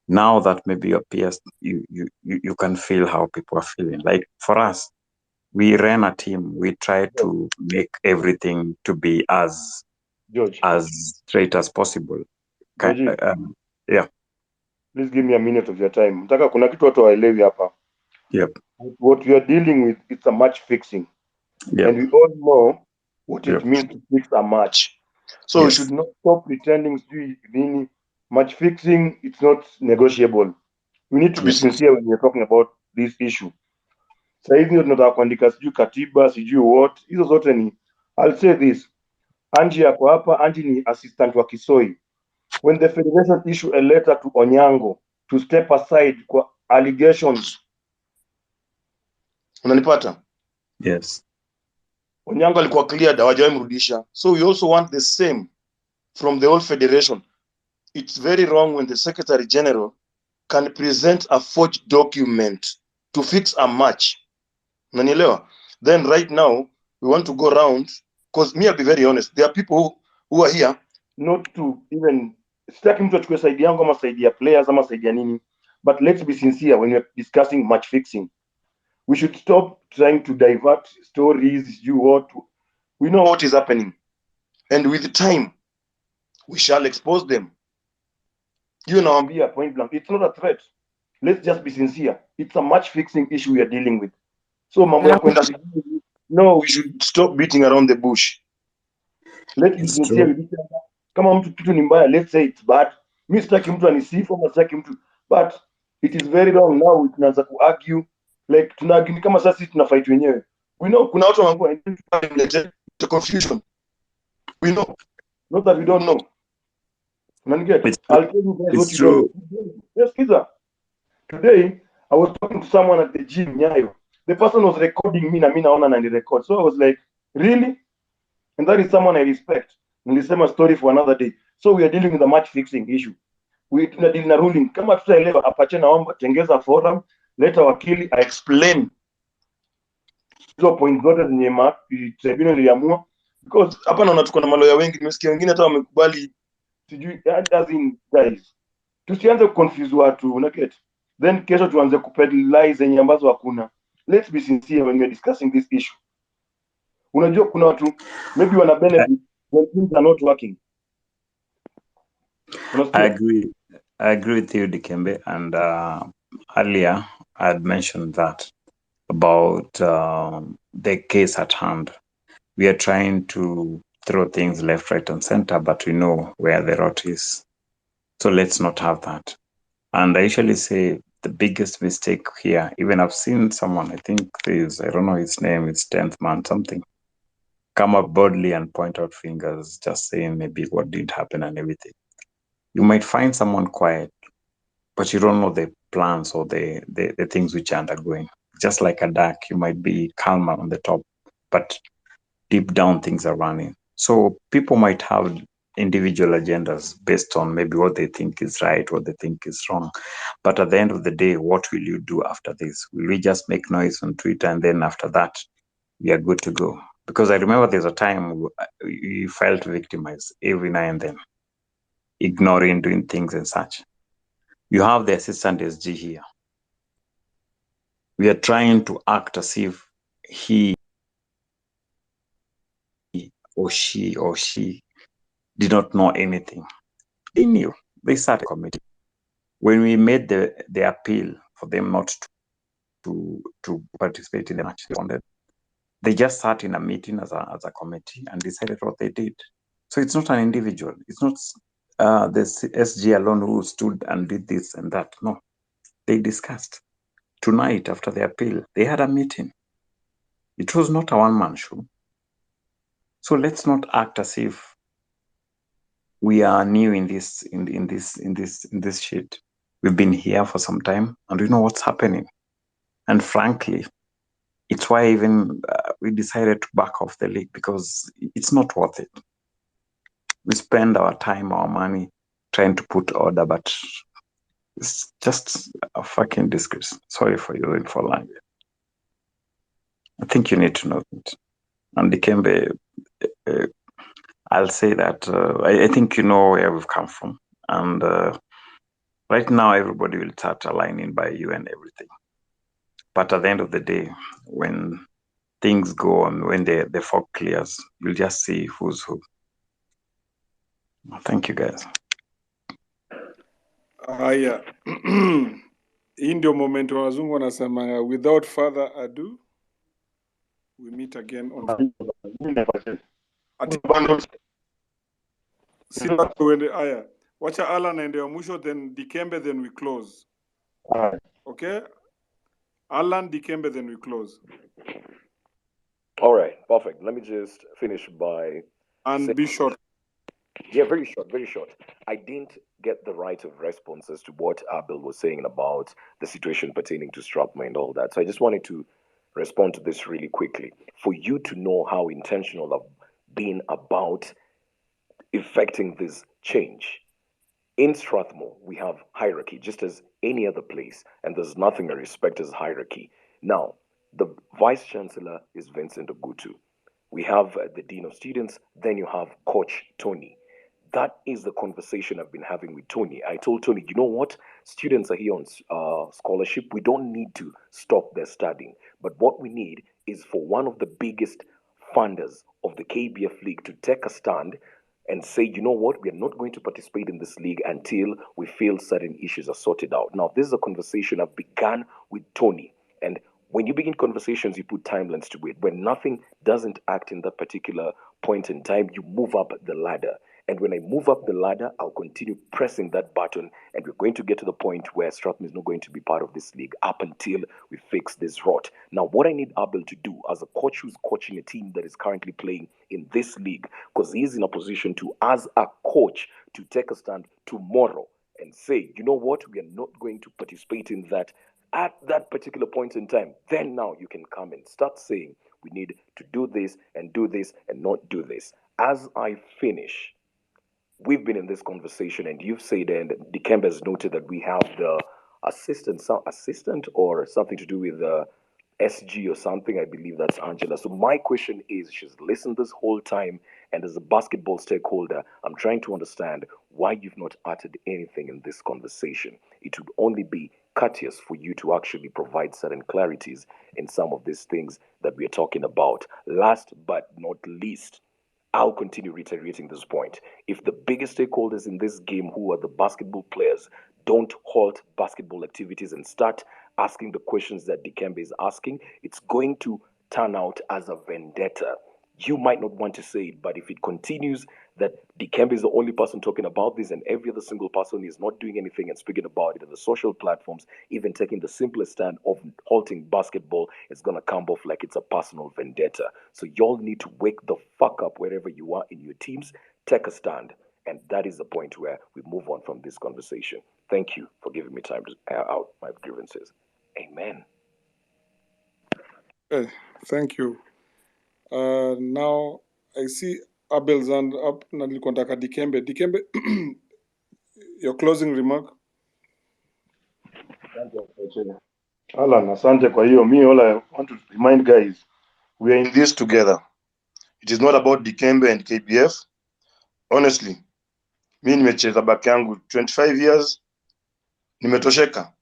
[SPEAKER 7] now that maybe your peers, you can feel how people are feeling. Like for us, we ran a team. We tried to make everything to be as straight as possible.
[SPEAKER 5] Georgie,
[SPEAKER 7] Yeah.
[SPEAKER 5] please give me a minute of your time. Nataka kuna kitu watu hawaelewi hapa.
[SPEAKER 7] Yep.
[SPEAKER 5] What we are dealing with, it's a match fixing.
[SPEAKER 7] Yep.
[SPEAKER 5] And we all know what it
[SPEAKER 7] Yep.
[SPEAKER 5] means to fix a match. So we should not stop pretending match fixing, it's not negotiable. We need to be sincere when we're talking about this issue. Sasa hivi ndio tunataka kuandika sijui katiba sijui what, hizo zote ni, I'll say this, Angie yako hapa. Angie ni assistant wa Kisoi. When the federation issue a letter to Onyango to step aside kwa allegations, unanipata?
[SPEAKER 7] Yes.
[SPEAKER 5] Onyango alikuwa cleared, hawajawahi mrudisha. So we also want the same from the whole federation. It's very wrong when the Secretary General can present a forged document to fix a match. Unanielewa? Then right now we want to go around, because me, I'll be very honest, there are people who are here not to even, sitaki mtu achukue side yangu ama side ya players ama side ya nini, but let's be sincere when we're discussing match fixing. We should stop trying to divert stories. We know what is happening, and with time we shall expose them. You know, point blank, it's not a threat. Let's just be sincere. It's a match fixing issue we are dealing with. So mambo ya kwenda, no, we should stop beating around the bush. Let's be sincere with each other. Kama mtu kitu ni mbaya, let's say it's bad. Mi sitaki mtu anisifu ama sitaki mtu, but it is very wrong now. Tunaanza ku argue like tunaargue kama sasa sisi tunafight wenyewe. We know kuna watu wanakuwa the confusion. We know, not that we don't know. I'll tell you guys what you don't know. Yes, Kiza. Today I was talking to someone at the gym, Nyayo. The person was recording me na mi naona na ni record. So I was like, really? And that is someone I respect. Nilisema story for another day. So we are dealing with a match fixing issue. We tuna deal na ruling. Kama tutaelewa, apache naomba tengeza forum, leta wakili, I explain hizo point zote zenye tribunal iliamua, because hapa naona tuko na maloya wengi, nimesikia wengine hata wamekubali sijui, as in guys, tusianze kuconfuse watu, unaget, then kesho tuanze kupeddle lies zenye ambazo hakuna. Let's be sincere when we are discussing this issue. Unajua kuna watu maybe wana benefit when things are not working.
[SPEAKER 7] I agree with you, Dikembe, and earlier I had mentioned that about the case at hand. We are trying to throw things left, right, and center, but we know where the rot is. So let's not have that. And I usually say the biggest mistake here, even I've seen someone, I think I don't know his name, it's 10th man something, come up boldly and point out fingers, just saying maybe what did happen and everything. You might find someone quiet, but you don't know the plans or the things which are undergoing. Just like a duck, you might be calmer on the top, but deep down things are running. So people might have individual agendas based on maybe what they think is right, what they think is wrong. But at the end of the day, what will you do after this? Will we just make noise on Twitter and then after that, we are good to go? Because I remember there's a time we felt victimized every now and then, ignoring, doing things and such. You have the assistant SG here. We are trying to act as if he or she did not know anything. They knew. They started a committee. When we made the appeal for them not to participate in the match, they just sat in a meeting as a committee and decided what they did. So it's not an individual. It's not the SG alone who stood and did this and that. No, they discussed. Tonight, after the appeal, they had a meeting. It was not a one-man show. So let's not act as if we are new in this shit. We've been here for some time and we know what's happening. And frankly, it's why even we decided to back off the league, because it's not worth it. We spend our time, our money trying to put order, but it's just a fucking disgrace. Sorry for using for language. I think you need to know that. And Dikembe, I'll say that I think you know where we've come from. And right now, everybody will start aligning by you and everything. But at the end of the day, when things go on, when the fog clears, you'll just see who's who. Thank you, guys.
[SPEAKER 2] Haya. Hii ndio moment wazungu wanasema without further ado we meet again on sita tuende. Haya, wacha Alan aende wa mwisho, then Dikembe, then we close. Okay, Alan, Dikembe, then we close.
[SPEAKER 6] All right, perfect. Let me just finish by
[SPEAKER 2] be short.
[SPEAKER 6] Yeah, very short, very short. I didn't get the right of responses to what Abel was saying about the situation pertaining to Strathmore and all that. So I just wanted to respond to this really quickly. For you to know how intentional I've been about effecting this change. In Strathmore, we have hierarchy, just as any other place, and there's nothing I respect as hierarchy. Now, the Vice Chancellor is Vincent Ogutu. We have the Dean of Students, then you have Coach Tony. That is the conversation I've been having with Tony. I told Tony, you know what? Students are here on scholarship. We don't need to stop their studying. But what we need is for one of the biggest funders of the KBF League to take a stand and say, you know what, we are not going to participate in this league until we feel certain issues are sorted out. Now, this is a conversation I've begun with Tony. And when you begin conversations, you put timelines to it. When nothing doesn't act in that particular point in time, you move up the ladder. And when I move up the ladder, I'll continue pressing that button, and we're going to get to the point where Strathmore is not going to be part of this league up until we fix this rot. Now, what I need Abel to do as a coach who's coaching a team that is currently playing in this league, because he's in a position to, as a coach, to take a stand tomorrow and say, you know what, we are not going to participate in that at that particular point in time. Then now you can come and start saying, we need to do this and not do this. As I finish, we've been in this conversation, and you've said, and Dikembe has noted that we have the assistant or something to do with the SG or something. I believe that's Angela. So my question is, she's listened this whole time, and as a basketball stakeholder, I'm trying to understand why you've not uttered anything in this conversation. It would only be courteous for you to actually provide certain clarities in some of these things that we are talking about. Last but not least, I'll continue reiterating this point. If the biggest stakeholders in this game, who are the basketball players, don't halt basketball activities and start asking the questions that Dikembe is asking, it's going to turn out as a vendetta. You might not want to say it, but if it continues that Dikembe is the only person talking about this and every other single person is not doing anything and speaking about it on the social platforms, even taking the simplest stand of halting basketball, it's going to come off like it's a personal vendetta. So y'all need to wake the fuck up wherever you are in your teams, take a stand. And that is the point where we move on from this conversation. Thank you for giving me time to air out my grievances. Amen.
[SPEAKER 2] Thank you. Now I see Abel's hand up. Nalikuwa nataka Dikembe. Dikembe, your closing remark.
[SPEAKER 5] Alan, asante kwa hiyo. Me, all I want to remind guys, we are in this together. It is not about Dikembe and KBF. Honestly, mi nimecheza back yangu 25 years, nimetosheka.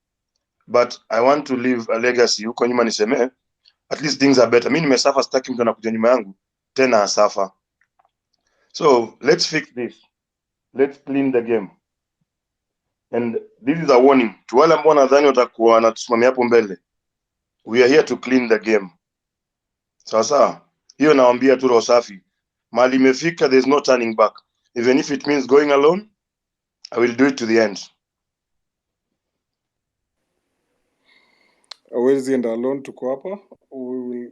[SPEAKER 5] But I want to leave a legacy. Huko nyuma niseme, at least things are better. Mi nimesafa, sitaki mtu anakuja nyuma yangu tena asafa. So let's fix this. Let's clean the game. And this is a warning to wale ambao nadhani watakuwa wanatusimamia hapo mbele. We are here to clean the game. Sawa, hiyo nawaambia tu roho safi. Mali imefika, there's no turning back. Even if it means going alone, I will do it to the end.
[SPEAKER 2] Hawezi enda alone, tuko hapa. We will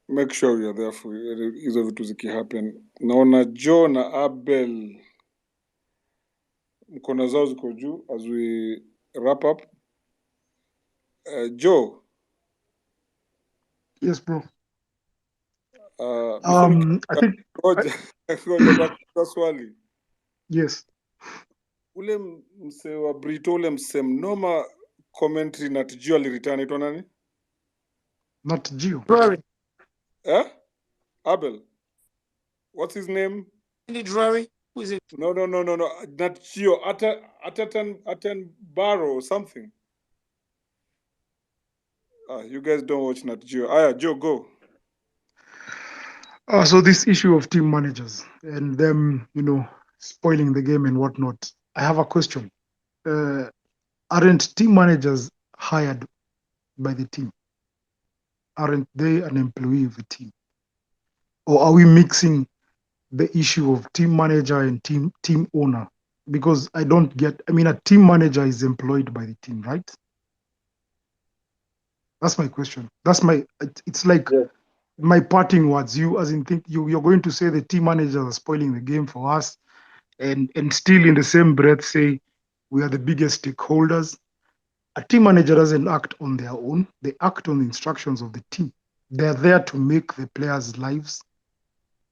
[SPEAKER 2] make sure we are there for you. Hizo vitu zikihappen. Naona Joe na Abel mkono zao ziko juu as we wrap up. Joe.
[SPEAKER 3] Yes, bro.
[SPEAKER 2] I think ngoja swali.
[SPEAKER 3] Yes.
[SPEAKER 2] Ule mse wa Brito, ule mse mnoma commentary na Tijio alireturn, ito nani?
[SPEAKER 3] Not Gio.
[SPEAKER 1] Sorry.
[SPEAKER 2] Eh? Abel. What's his name?
[SPEAKER 1] Drury. Who is it?
[SPEAKER 2] No. Not Gio. Aten Barrow or something. You guys don't watch Nat Geo. Joe, go.
[SPEAKER 3] So this issue of team managers and them, spoiling the game and whatnot. I have a question. Aren't team managers hired by the team? Aren't they an employee of the team? Or are we mixing the issue of team manager and team owner? Because I don't get. I mean, a team manager is employed by the team, right? That's my question. It's like my parting words. You, as in, think you're going to say the team managers are spoiling the game for us, and still in the same breath say we are the biggest stakeholders. A team manager doesn't act on their own. They act on the instructions of the team. They're there to make the players' lives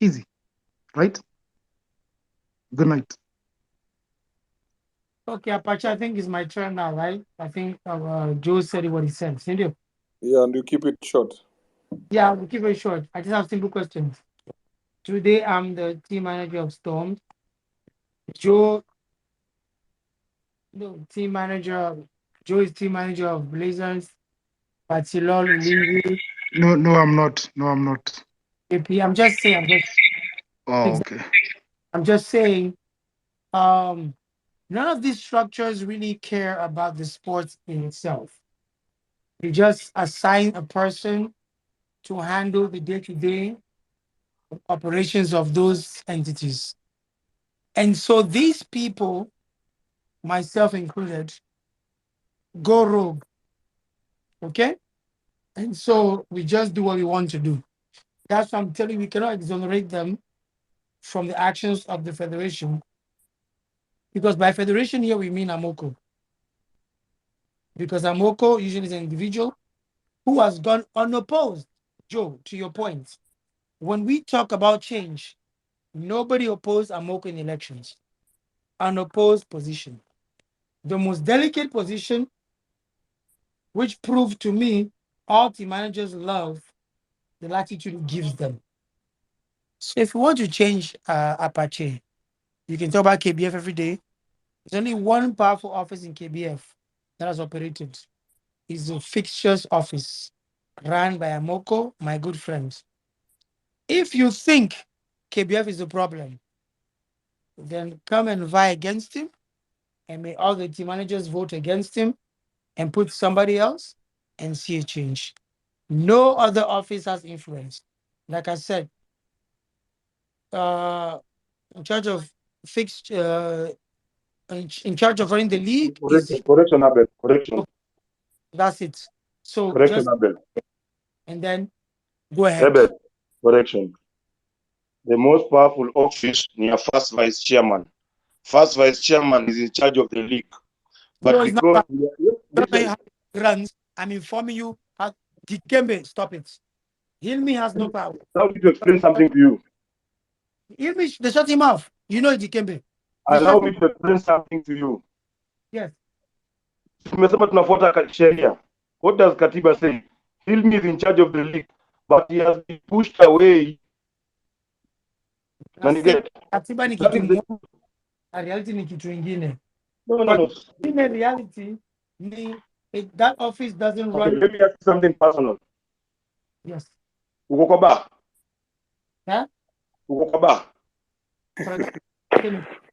[SPEAKER 3] easy, right? Good night.
[SPEAKER 1] Okay, Apache, I think it's my turn now, right? I think Joe said what he said. Cindy?
[SPEAKER 2] Yeah, and you keep it short.
[SPEAKER 1] Yeah, we'll keep it short. I just have simple questions. Today, I'm the team manager of Storm. Joe, no, team manager. Joe is team manager of Blazers. Batilol, Ulingi.
[SPEAKER 3] No, I'm not. No, I'm not.
[SPEAKER 1] AP. I'm just saying.
[SPEAKER 3] Oh, okay.
[SPEAKER 1] I'm just saying. None of these structures really care about the sports in itself. You just assign a person to handle the day-to-day operations of those entities. And so these people, myself included, go rogue. Okay? And so we just do what we want to do. That's why I'm telling you, we cannot exonerate them from the actions of the federation. Because by federation here, we mean Amoko. Because Amoko usually is an individual who has gone unopposed. Joe, to your point, when we talk about change, nobody opposed Amoko in elections. Unopposed position. The most delicate position, which proved to me all team managers love the latitude it gives them. So if you want to change Apache, you can talk about KBF every day. There's only one powerful office in KBF that has operated. It's the fixtures office run by Amoko, my good friends. If you think KBF is the problem, then come and vie against him, and may all the team managers vote against him and put somebody else and see a change. No other office has influence. Like I said, in charge of fixed, in charge of running the league is
[SPEAKER 5] Correction, Abel. Correction.
[SPEAKER 1] that's it. So
[SPEAKER 5] Correction,
[SPEAKER 1] just
[SPEAKER 5] Abel.
[SPEAKER 1] and then go ahead.
[SPEAKER 5] Abel. Correction. The most powerful office near first vice chairman. First vice chairman is in charge of the league. But
[SPEAKER 1] No, it's not
[SPEAKER 5] because
[SPEAKER 1] how it runs, I'm informing you how Dikembe, stop it. Hilmi has no power.
[SPEAKER 5] allow me to explain something to you.
[SPEAKER 1] Hilmi, they shut him off. You know Dikembe.
[SPEAKER 5] Allow me to explain something to you.
[SPEAKER 1] Yes.
[SPEAKER 5] Tumesema tunafuata sheria. What does Katiba say? Hilmi is in charge of the league, but he has been pushed away.
[SPEAKER 1] Katiba ni kitu moja, reality ni kitu ingine.
[SPEAKER 5] No.
[SPEAKER 1] In reality, that office doesn't run.
[SPEAKER 5] Let me ask you something personal.
[SPEAKER 1] Yes.
[SPEAKER 5] Uko kwa bar?
[SPEAKER 1] Huh?
[SPEAKER 5] Uko kwa bar?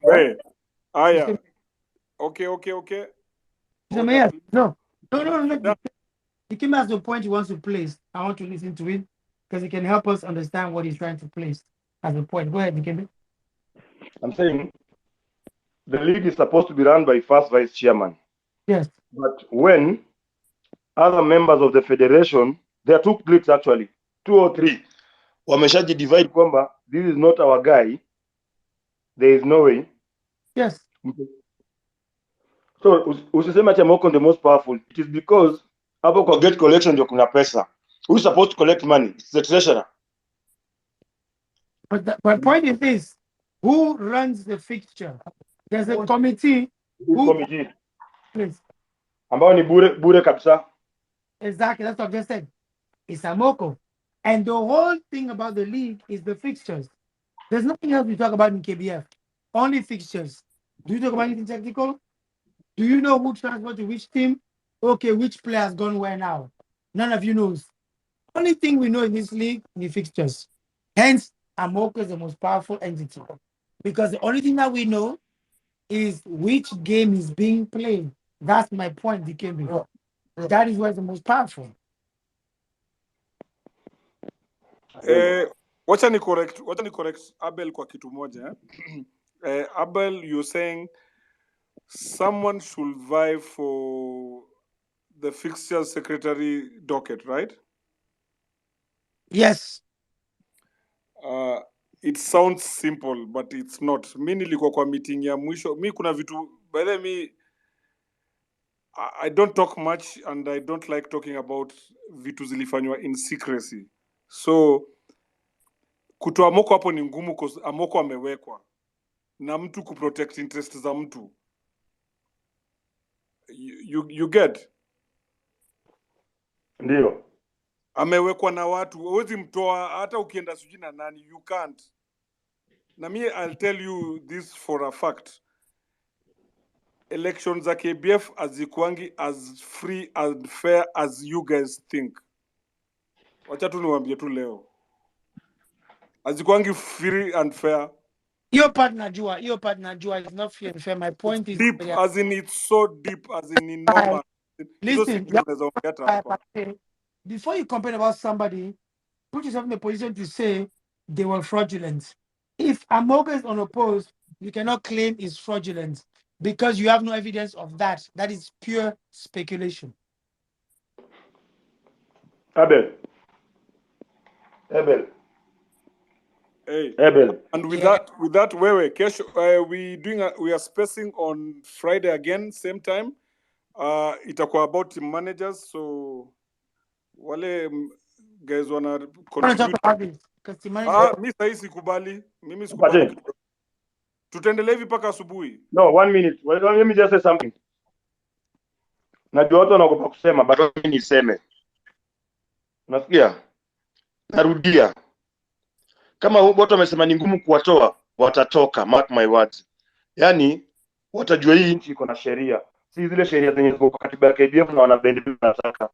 [SPEAKER 2] Hey, Aya. Okay.
[SPEAKER 1] No. Dikembe has the point he wants to place. I want to listen to it because it can help us understand what he's trying to place as a point. Go ahead, Dikembe.
[SPEAKER 5] I'm saying the league is supposed to be run by first vice chairman.
[SPEAKER 1] Yes.
[SPEAKER 5] But when other members of the federation, there are two cliques actually, 2 or 3, wameshaji divide kwamba this is not our guy, there is no way.
[SPEAKER 1] Yes.
[SPEAKER 5] So usiseme ati Amoko the most powerful. It is because hapo kwa gate collection ndio kuna pesa. Who's supposed to collect money? It's the treasurer.
[SPEAKER 1] But the point is this: who runs the fixture? There's a committee.
[SPEAKER 5] Committee. Ambao ni bure kabisa.
[SPEAKER 1] Exactly, that's what I just said. It's Amoko. And the whole thing about the league is the fixtures. There's nothing else we talk about in KBF. Only fixtures. Do you talk about anything technical? Do you know who transferred to which team? Okay, which player has gone where now? None of you knows. Only thing we know in this league is the fixtures. Hence, Amoko is the most powerful entity. Because the only thing that we know is which game is being played. That's my point, DKB. That is what's the most powerful.
[SPEAKER 2] Wacha ni correct Abel kwa kitu moja. Abel, you're saying someone should vie for the fixture secretary docket, right?
[SPEAKER 1] Yes.
[SPEAKER 2] It sounds simple but it's not. Mi nilikuwa kwa meeting ya mwisho. Mi kuna vitu, by the way, I don't talk much and I don't like talking about vitu zilifanywa in secrecy. So kutoa Amoko hapo ni ngumu because Amoko amewekwa na mtu kuprotect interest za mtu. You get?
[SPEAKER 5] Ndio.
[SPEAKER 2] Amewekwa na watu, huwezi mtoa hata ukienda sijui na nani, you can't. Na mimi I'll tell you this for a fact. Elections za KBF hazikuangi as free and fair as you guys think. Wacha tu niwaambie tu leo. Hazikuangi free and fair.
[SPEAKER 1] Your partner Jua is not free and fair. My point is
[SPEAKER 2] deep, as in it's so deep, as in normal.
[SPEAKER 1] Listen, before you complain about somebody, put yourself in a position to say they were fraudulent. If Amoga is unopposed, you cannot claim it's fraudulent because you have no evidence of that. That is pure speculation.
[SPEAKER 5] Abel.
[SPEAKER 2] Hey.
[SPEAKER 5] Abel.
[SPEAKER 2] And with that, wewe, kesho, we are spacing on Friday again, same time. Itakuwa about team managers, so wale guys wanna contribute. Mi sahi sikubali. Mimi sikubali. Tutaendelea hivi mpaka asubuhi.
[SPEAKER 5] No, 1 minute. Let me just say something. Najua watu wanaogopa kusema, but mimi niseme. Unasikia? Narudia. Kama watu wamesema ni ngumu kuwatoa, watatoka, mark my words. Yaani watajua hii nchi iko na sheria. Si zile sheria zenye ziko kwa katiba ya KBF na wanabend wanataka.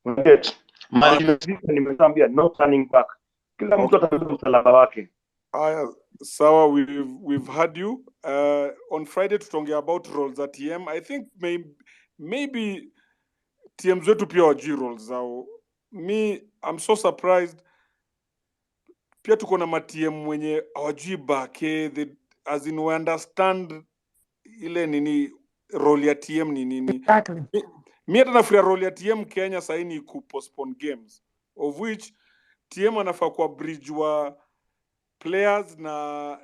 [SPEAKER 5] Unaget? Mali nimeshaambia no turning back. Kila mtu atabeba msalaba wake.
[SPEAKER 2] Sawa, we've had you. On Friday tutaongea about roles at TM. I think maybe TM zetu pia wajui roles zao. I'm so surprised. Pia tuko na ma-TM mwenye hawajui bake, as in we understand ile nini role ya TM ni nini.
[SPEAKER 1] Exactly.
[SPEAKER 2] Mi hata nafikiria role ya TM Kenya sasa ni kupostpone games, of which TM anafaa kwa bridge wa players na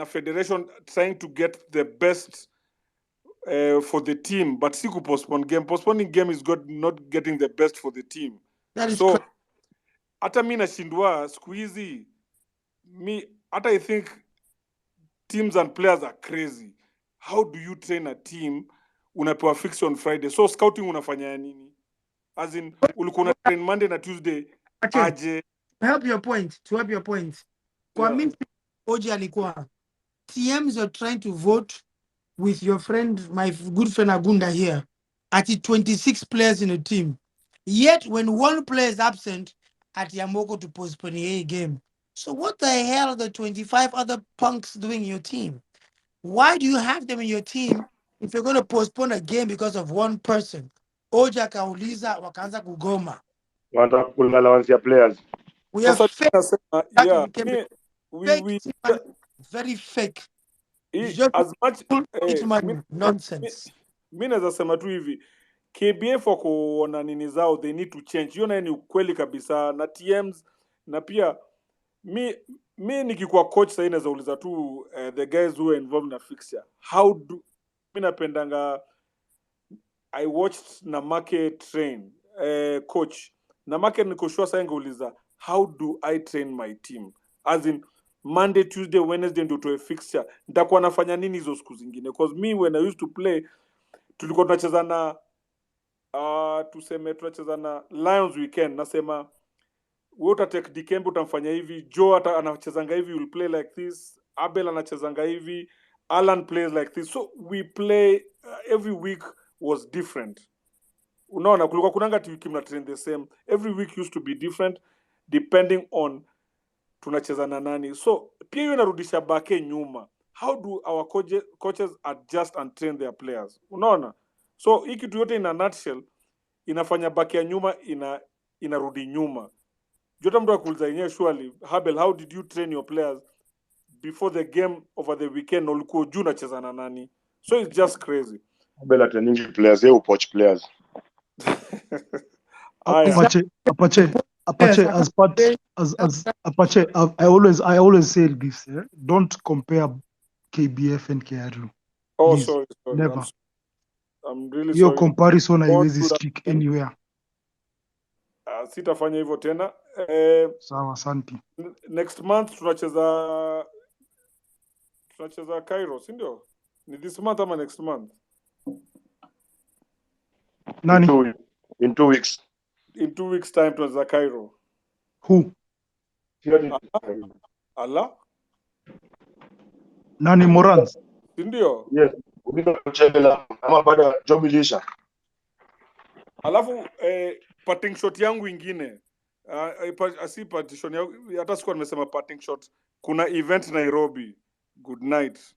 [SPEAKER 2] federation trying to get the best for the team, but si kupostpone game. Postponing game is not getting the best for the team. So hata mi nashindwa siku hizi, hata I think teams and players are crazy. How do you train a team unapewa fix on Friday? So scouting unafanya nini? As in ulikuwa una train Monday na Tuesday aje?
[SPEAKER 1] To help your point. Kwa mimi Oji alikuwa TMs are trying to vote with your friend, my good friend Agunda here, at 26 players in a team. Yet when one player is absent, at Yamoko to postpone a game. So what the hell are the 25 other punks doing in your team? Why do you have them in your team if you're going to postpone a game because of one person? Oja kauliza wakaanza kugoma.
[SPEAKER 5] Wanataka kula allowance ya players.
[SPEAKER 1] We are fake.
[SPEAKER 2] Yeah,
[SPEAKER 1] very fake.
[SPEAKER 2] As much
[SPEAKER 1] nonsense.
[SPEAKER 2] Mi naweza sema tu hivi, KBF wako na nini zao, they need to change. Hiyo naye ni ukweli kabisa, na TMs na pia mi nikikuwa coach sasa naweza uliza tu the guys who are involved na fixture. Mi napendanga, I watched Namake train coach. Namake niko sure sasa ngeuliza, how do I train my team? As in Monday, Tuesday, Wednesday ndio tuwe fixture. Nitakuwa nafanya nini hizo siku zingine? Because me when I used to play, tulikuwa tunacheza na tunacheza na Lions weekend. Nasema wewe utatake Dikembe utamfanya hivi, Joe hata anachezanga hivi, will play like this, Abel anachezanga hivi, Alan plays like this. So we play every week was different. Unaona, kulikuwa kunanga wiki mna train the same. Every week used to be different depending on tunacheza na nani. So pia hiyo inarudisha bake nyuma. How do our coaches adjust and train their players? Unaona? So hii kitu yote in a nutshell inafanya bake ya nyuma inarudi nyuma. Jota mtu akuuliza yenyewe surely, Habel, how did you train your players before the game over the weekend? Ulikuwa juu unacheza na nani? So it's just crazy.
[SPEAKER 5] Habel training players, they poach players.
[SPEAKER 3] Apache, as part as Apache, I always say this, eh? Don't compare KBF and KRU.
[SPEAKER 2] Oh,
[SPEAKER 3] Please.
[SPEAKER 2] sorry.
[SPEAKER 3] Never.
[SPEAKER 2] I'm really
[SPEAKER 3] Your
[SPEAKER 2] sorry.
[SPEAKER 3] comparison haiwezi stick anywhere.
[SPEAKER 2] Sitafanya hivyo tena.
[SPEAKER 3] Sawa, asante.
[SPEAKER 2] Next month tunacheza Cairo, si ndio? Ni this month ama next month?
[SPEAKER 3] Nani?
[SPEAKER 5] In 2 weeks.
[SPEAKER 2] In 2 weeks time tunacheza Cairo.
[SPEAKER 3] Who?
[SPEAKER 2] Allah?
[SPEAKER 3] Nani Morans?
[SPEAKER 2] Si ndio?
[SPEAKER 5] Yes. Unacheza ama baada job ilisha.
[SPEAKER 2] Alafu parting shot yangu ingine. Asi partition yangu hata sikuwa nimesema parting shot. Kuna event Nairobi. Good night.